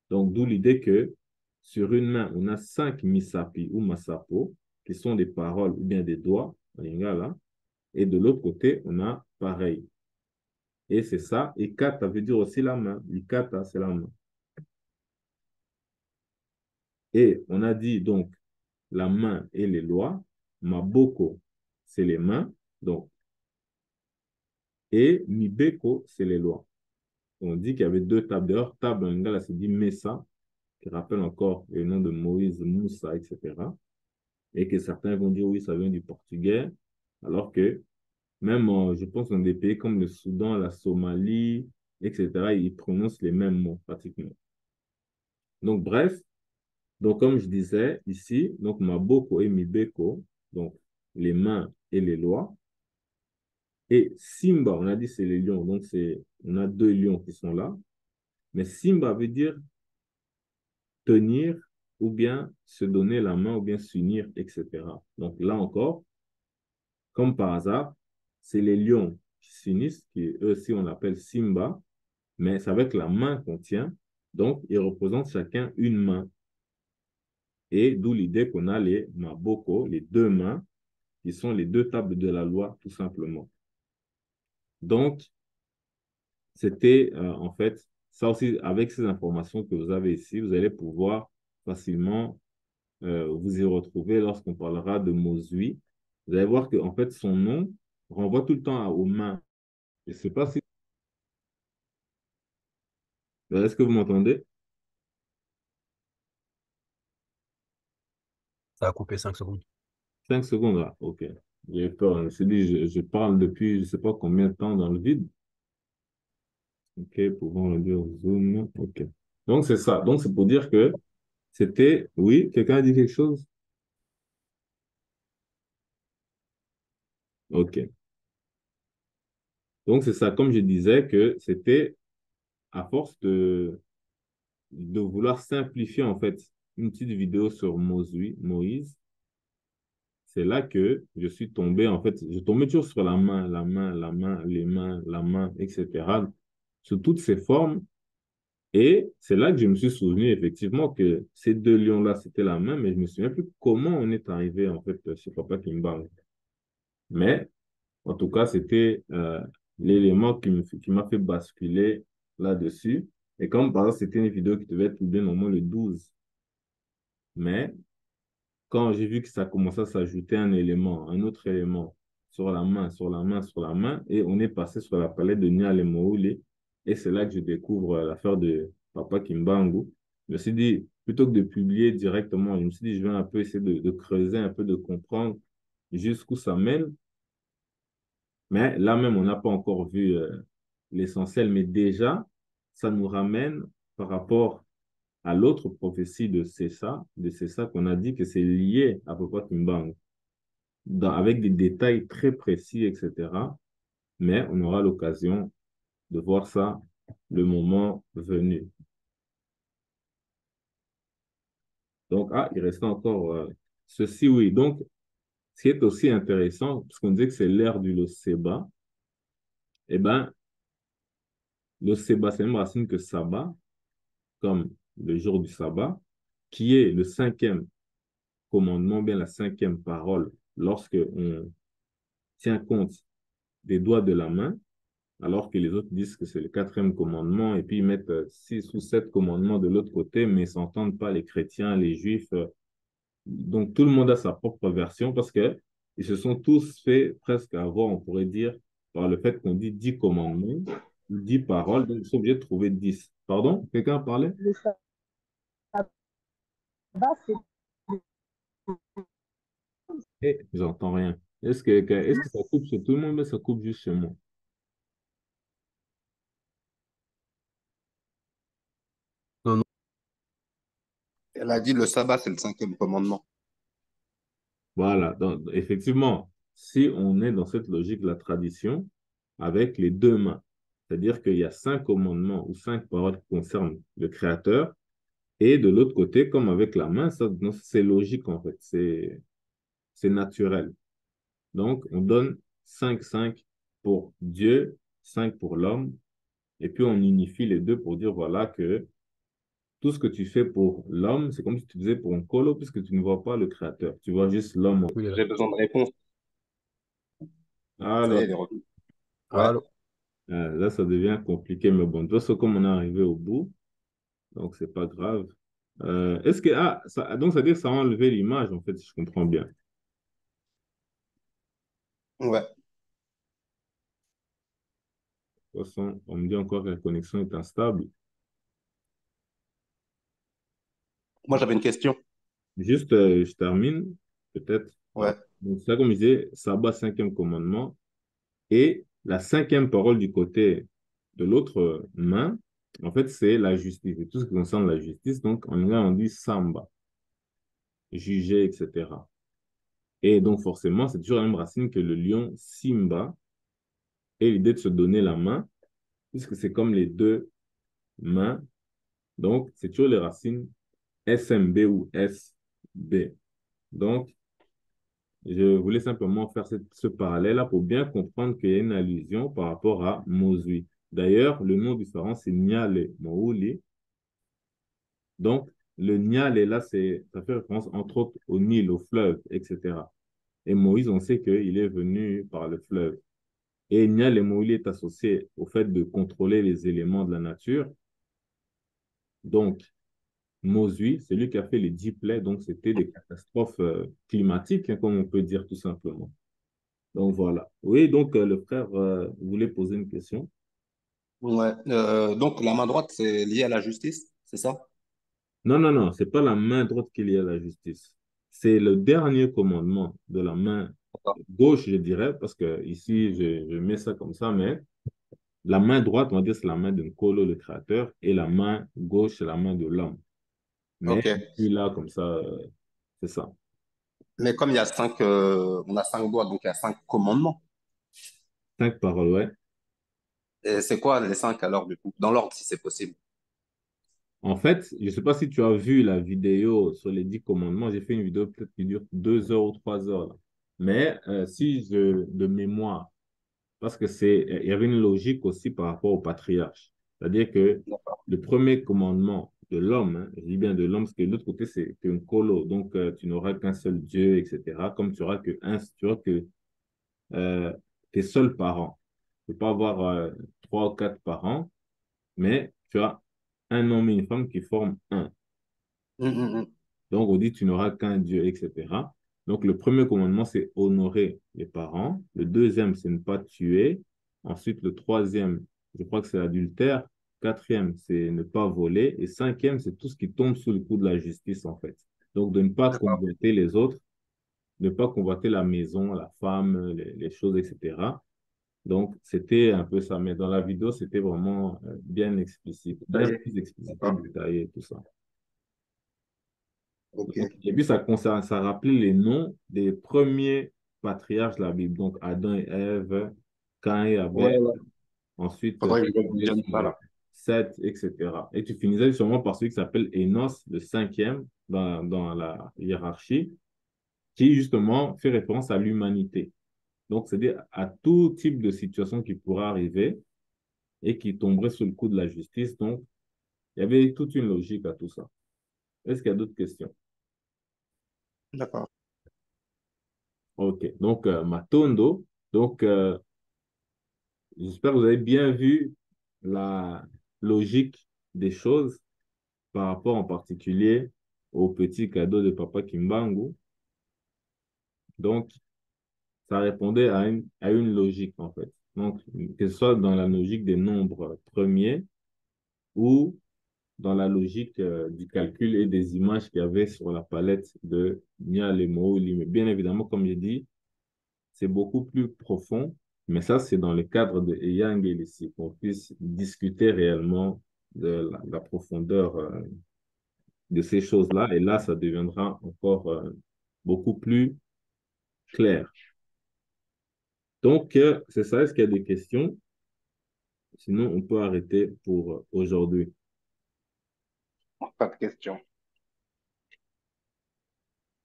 Donc, d'où l'idée que sur une main, on a 5 misapi ou masapo, qui sont des paroles ou bien des doigts, en lingala, et de l'autre côté, on a pareil. Et c'est ça, ikata veut dire aussi la main. Ikata, c'est la main. Et on a dit donc la main et les lois. Maboko, c'est les mains. Donc, et mibeko, c'est les lois. On dit qu'il y avait deux tables. D'ailleurs, table en lingala, c'est dit mesa, qui rappelle encore le nom de Moïse, Moussa, etc. Et que certains vont dire oui, ça vient du portugais, alors que même, je pense, dans des pays comme le Soudan, la Somalie, etc., ils prononcent les mêmes mots pratiquement. Donc, bref, donc comme je disais ici, donc Maboko et Mibeko, donc les mains et les lois. Et Simba, on a dit c'est les lions, donc on a deux lions qui sont là. Mais Simba veut dire tenir ou bien se donner la main ou bien s'unir, etc. Donc là encore, comme par hasard, c'est les lions qui s'unissent, qui eux aussi on l'appelle Simba, mais c'est avec la main qu'on tient. Donc, ils représentent chacun une main. Et d'où l'idée qu'on a les Maboko, les deux mains, qui sont les deux tables de la loi, tout simplement. Donc, c'était en fait, ça aussi, avec ces informations que vous avez ici, vous allez pouvoir facilement vous y retrouver lorsqu'on parlera de Mosui. Vous allez voir qu'en fait, son nom renvoie tout le temps aux mains. Je ne sais pas si... Est-ce que vous m'entendez? Ça a coupé 5 secondes. 5 secondes là, ok. J'ai peur, je me suis dit, je parle depuis je ne sais pas combien de temps dans le vide. Ok, pouvons le dire Zoom. Ok. Donc, c'est ça. Donc, c'est pour dire que c'était... Oui, quelqu'un a dit quelque chose? Ok. Donc, c'est ça. Comme je disais, que c'était à force de vouloir simplifier, en fait, une petite vidéo sur Moïse, c'est là que je suis tombé, en fait, je tombais toujours sur la main, la main, la main, les mains, la main, etc. Sur toutes ces formes. Et c'est là que je me suis souvenu effectivement que ces deux lions-là, c'était la main, mais je ne me souviens plus comment on est arrivé en fait chez Papa Kimba. Mais en tout cas, c'était l'élément qui m'a fait basculer là-dessus. Et comme par exemple, c'était une vidéo qui devait être publiée normalement le 12. Mais quand j'ai vu que ça commençait à s'ajouter un élément, un autre élément sur la main, sur la main, sur la main, et on est passé sur la palette de Nial et Mouli, et c'est là que je découvre l'affaire de Papa Kimbangu. Je me suis dit, plutôt que de publier directement, je me suis dit, je vais un peu essayer de creuser, un peu de comprendre jusqu'où ça mène. Mais là même, on n'a pas encore vu l'essentiel, mais déjà, ça nous ramène par rapport à l'autre prophétie de Cessa qu'on a dit que c'est lié à Papa Kimbangu, avec des détails très précis, etc. Mais on aura l'occasion de voir ça le moment venu. Donc, il reste encore ceci, oui. Donc, ce qui est aussi intéressant, puisqu'on dit que c'est l'ère du Loseba, eh bien, Loseba, c'est la même racine que Sabbat, comme le jour du sabbat, qui est le cinquième commandement, bien la cinquième parole, lorsque on tient compte des doigts de la main, alors que les autres disent que c'est le quatrième commandement, et puis ils mettent 6 ou 7 commandements de l'autre côté, mais ils ne s'entendent pas, les chrétiens, les juifs. Donc tout le monde a sa propre version parce que ils se sont tous fait presque avoir, on pourrait dire, par le fait qu'on dit 10 commandements, 10 paroles, donc ils sont obligés de trouver 10. Pardon? Quelqu'un a parlé? Le sabbat, c'est J'entends rien. Est-ce que ça coupe chez tout le monde, mais ça coupe juste chez moi? Non, non. Elle a dit le sabbat, c'est le cinquième commandement. Voilà, donc, effectivement, si on est dans cette logique de la tradition, avec les deux mains, c'est-à-dire qu'il y a 5 commandements ou 5 paroles qui concernent le Créateur, et de l'autre côté, comme avec la main, ça, non, c'est logique en fait, c'est naturel. Donc, on donne 5 pour Dieu 5 pour l'homme. Et puis, on unifie les deux pour dire, voilà, que tout ce que tu fais pour l'homme, c'est comme si tu faisais pour un colo, puisque tu ne vois pas le créateur. Tu vois juste l'homme. Oui, là. J'ai besoin de réponse. Ça y Alors, est, les revenus. Ouais. Allô? là, ça devient compliqué, mais bon, de toute façon, comme on est arrivé au bout, donc c'est pas grave. Est-ce que, donc ça veut dire que ça a enlevé l'image, en fait, si je comprends bien. Ouais. De toute façon, on me dit encore que la connexion est instable. Moi, j'avais une question. Juste, je termine, peut-être. Ouais. Donc, ça, comme je disais, Sabbat, cinquième commandement. Et la cinquième parole du côté de l'autre main, en fait, c'est la justice. Et tout ce qui concerne la justice, donc en anglais, on dit samba, juger, etc. Et donc, forcément, c'est toujours la même racine que le lion Simba et l'idée de se donner la main, puisque c'est comme les deux mains. Donc, c'est toujours les racines SMB ou SB. Donc, je voulais simplement faire ce parallèle-là pour bien comprendre qu'il y a une allusion par rapport à Mozui. D'ailleurs, le nom différent, c'est Nyale Mouli. Donc, le Nyale, là, ça fait référence entre autres au Nil, au fleuve, etc. Et Moïse, on sait qu'il est venu par le fleuve. Et Nyale Mouli est associé au fait de contrôler les éléments de la nature. Donc, Mozui, c'est lui qui a fait les 10 plaies, donc c'était des catastrophes climatiques, hein, comme on peut dire tout simplement. Donc voilà. Oui, donc le frère voulait poser une question. Ouais. Donc, la main droite, c'est lié à la justice, c'est ça? Non, non, non, c'est pas la main droite qui est liée à la justice. C'est le dernier commandement de la main D'accord. gauche, je dirais, parce que ici, je mets ça comme ça, mais la main droite, on va dire, c'est la main d'un colo, le créateur, et la main gauche, c'est la main de l'homme. Mais Ok. puis là, comme ça, c'est ça. Mais comme il y a on a 5 doigts, donc il y a 5 commandements. 5 paroles, ouais. Et c'est quoi les 5 alors, du coup? Dans l'ordre, si c'est possible. En fait, je ne sais pas si tu as vu la vidéo sur les 10 commandements. J'ai fait une vidéo peut-être qui dure 2 heures ou 3 heures, là. Mais si je, de mémoire, parce que il y avait une logique aussi par rapport au patriarche. C'est-à-dire que D'accord. le premier commandement de l'homme, hein, je dis bien de l'homme, parce que de l'autre côté, c'est un colo. Donc, tu n'auras qu'un seul Dieu, etc. Comme tu auras que euh, tes seuls parents. Tu ne peux pas avoir 3 ou 4 parents, mais tu as un homme et une femme qui forment un. Hum, hum, hum. Donc, on dit, tu n'auras qu'un Dieu, etc. Donc, le premier commandement, c'est honorer les parents. Le deuxième, c'est ne pas tuer. Ensuite, le troisième, je crois que c'est l'adultère. Quatrième, c'est ne pas voler. Et cinquième, c'est tout ce qui tombe sous le coup de la justice, en fait. Donc, de ne pas D'accord. convoiter les autres, ne pas convoiter la maison, la femme, les choses, etc. Donc, c'était un peu ça. Mais dans la vidéo, c'était vraiment bien explicite, Ça bien y est. plus explicité, D'accord. détaillé, tout ça. Ok. Donc, et puis, ça rappelait les noms des premiers patriarches de la Bible. Donc, Adam et Ève, Cain et Ouais, Abel, ouais. ensuite Faudrait que je visionne ça, sur là. Seth, etc. Et tu finissais sûrement par celui qui s'appelle Enos, le cinquième dans la hiérarchie, qui justement fait référence à l'humanité. Donc, c'est-à-dire à tout type de situation qui pourrait arriver et qui tomberait sous le coup de la justice. Donc, il y avait toute une logique à tout ça. Est-ce qu'il y a d'autres questions? D'accord. OK. Donc, Matondo. Donc, j'espère que vous avez bien vu la logique des choses par rapport en particulier au petit cadeau de Papa Kimbangu. Donc, ça répondait à une logique, en fait. Donc, que ce soit dans la logique des nombres premiers ou dans la logique du calcul et des images qu'il y avait sur la palette de Nia Lemouli. Mais bien évidemment, comme j'ai dit, c'est beaucoup plus profond, mais ça, c'est dans le cadre de Yang et ici, qu'on puisse discuter réellement de la profondeur de ces choses-là. Et là, ça deviendra encore beaucoup plus clair. Donc, c'est ça. Est-ce qu'il y a des questions? Sinon, on peut arrêter pour aujourd'hui. Pas de question.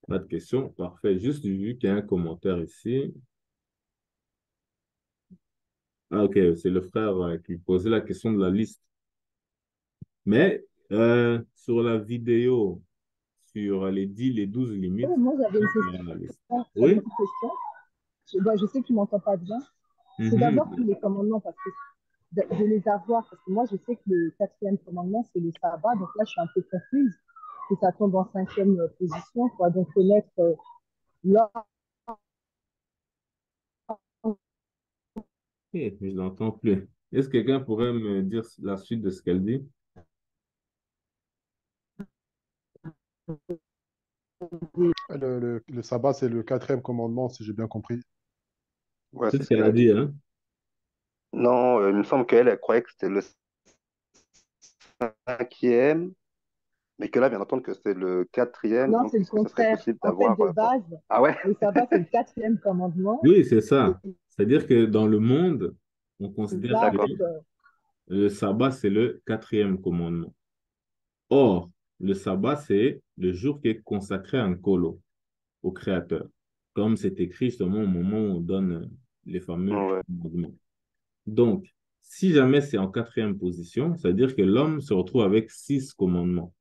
Pas de questions? Parfait. Juste vu qu'il y a un commentaire ici. Ah, ok, c'est le frère qui posait la question de la liste. Mais sur la vidéo, sur les 12 limites, Oh, moi, j'avais une la liste. question. J'avais une Oui? petite question. Je sais que tu m'entends pas bien. C'est d'abord tous Mhm. les commandements parce que de les avoir, parce que moi, je sais que le quatrième commandement, c'est le sabbat. Donc là, je suis un peu confuse. Que ça tombe en cinquième position, quoi. Donc, connaître l'ordre. Eh, je n'entends plus. Est-ce que quelqu'un pourrait me dire la suite de ce qu'elle dit? Le sabbat, c'est le quatrième commandement, si j'ai bien compris. Ouais, C'est c'est ce ce qu'elle qu'elle a a dit. dit, hein? Non, il me semble qu'elle elle croyait que c'était le cinquième, mais que là, elle vient d'entendre que c'est le quatrième. Non, Donc, c'est le est-ce que ça serait contraire. possible En fait, d'avoir. de Bon. base, Ah ouais? le sabbat, c'est le quatrième commandement. Oui, c'est Et ça. C'est-à-dire que dans le monde, on considère là, que avec, D'accord. le sabbat, c'est le quatrième commandement. Or, le sabbat, c'est le jour qui est consacré en Kolo, au Créateur. Comme c'est écrit justement au moment où on donne les fameux Ouais. commandements. Donc, si jamais c'est en quatrième position, c'est-à-dire que l'homme se retrouve avec 6 commandements.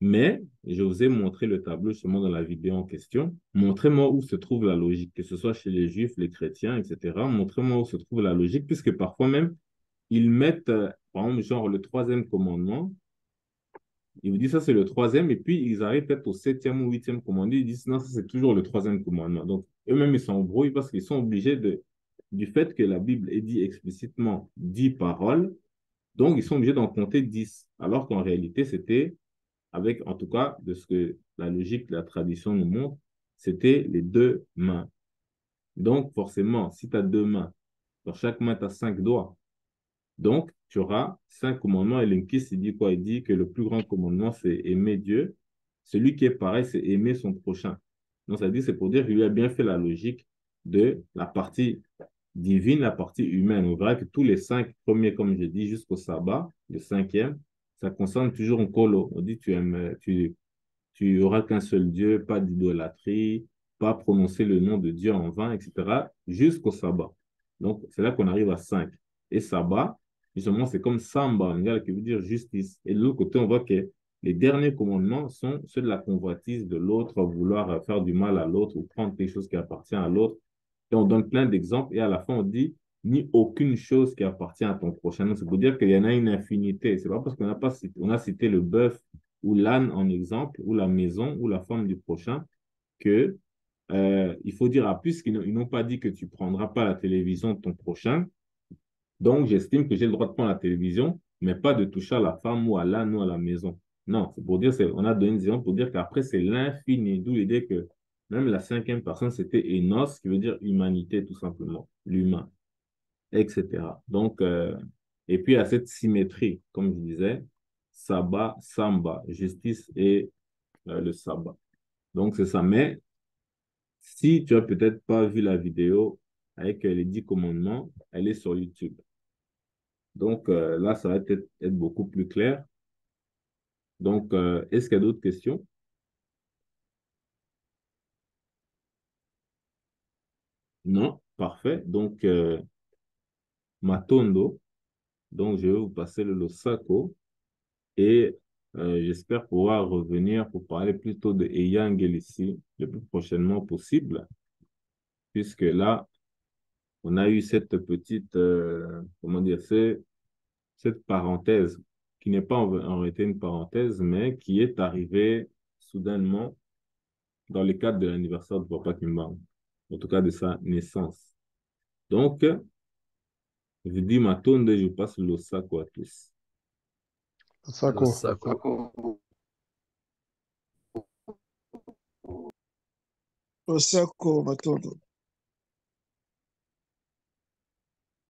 Mais, je vous ai montré le tableau justement dans la vidéo en question. Montrez-moi où se trouve la logique, que ce soit chez les juifs, les chrétiens, etc. Montrez-moi où se trouve la logique, puisque parfois même, ils mettent, par exemple, genre le troisième commandement, ils vous disent ça c'est le troisième, et puis ils arrivent peut-être au septième ou huitième commandement, ils disent non, ça c'est toujours le troisième commandement. Donc, eux-mêmes, ils s'embrouillent parce qu'ils sont obligés du fait que la Bible est dit explicitement 10 paroles, donc ils sont obligés d'en compter 10, alors qu'en réalité, c'était avec, en tout cas, de ce que la logique, la tradition nous montre, c'était les 2 mains. Donc, forcément, si tu as 2 mains, dans chaque main, tu as 5 doigts. Donc, tu auras 5 commandements. Et l'Inkis, il dit quoi? Il dit que le plus grand commandement, c'est aimer Dieu. Celui qui est pareil, c'est aimer son prochain. Donc, ça dit, c'est pour dire qu'il lui a bien fait la logique de la partie divine, la partie humaine. On verra que tous les 5 premiers, comme je dis, jusqu'au sabbat, le cinquième, ça concerne toujours un colo. On dit, tu auras qu'un seul Dieu, pas d'idolâtrie, pas prononcer le nom de Dieu en vain, etc., jusqu'au sabbat. Donc, c'est là qu'on arrive à 5. Et sabbat, justement, c'est comme samba, qui veut dire justice. Et de l'autre côté, on voit que les derniers commandements sont ceux de la convoitise de l'autre, vouloir faire du mal à l'autre ou prendre quelque chose qui appartient à l'autre. Et on donne plein d'exemples et à la fin, on dit ni aucune chose qui appartient à ton prochain. Donc, c'est pour dire qu'il y en a une infinité. C'est pas parce qu'on n'a pas cité, on a cité le bœuf ou l'âne en exemple, ou la maison, ou la femme du prochain, que il faut dire, puisqu'ils n'ont pas dit que tu ne prendras pas la télévision de ton prochain, donc j'estime que j'ai le droit de prendre la télévision, mais pas de toucher à la femme ou à l'âne ou à la maison. Non, c'est pour dire, on a donné une exemple pour dire qu'après, c'est l'infini, d'où l'idée que même la cinquième personne, c'était Enos, qui veut dire humanité, tout simplement, l'humain, etc. Donc, et puis à cette symétrie, comme je disais, sabbat, samba, justice et le sabbat. Donc, c'est ça. Mais si tu as peut-être pas vu la vidéo avec les 10 commandements, elle est sur YouTube. Donc, là, ça va peut-être être beaucoup plus clair. Donc, est-ce qu'il y a d'autres questions? Non? Parfait. Donc, Matondo. Donc, je vais vous passer le Losako et j'espère pouvoir revenir pour parler plutôt de Eyangel ici le plus prochainement possible, puisque là, on a eu cette petite, comment dire, cette parenthèse, qui n'est pas en réalité une parenthèse, mais qui est arrivée soudainement dans le cadre de l'anniversaire de Papa Kimbang, en tout cas de sa naissance. Donc, je dis ma tonde, je passe le sac à tous. Sako. Osako Matondo.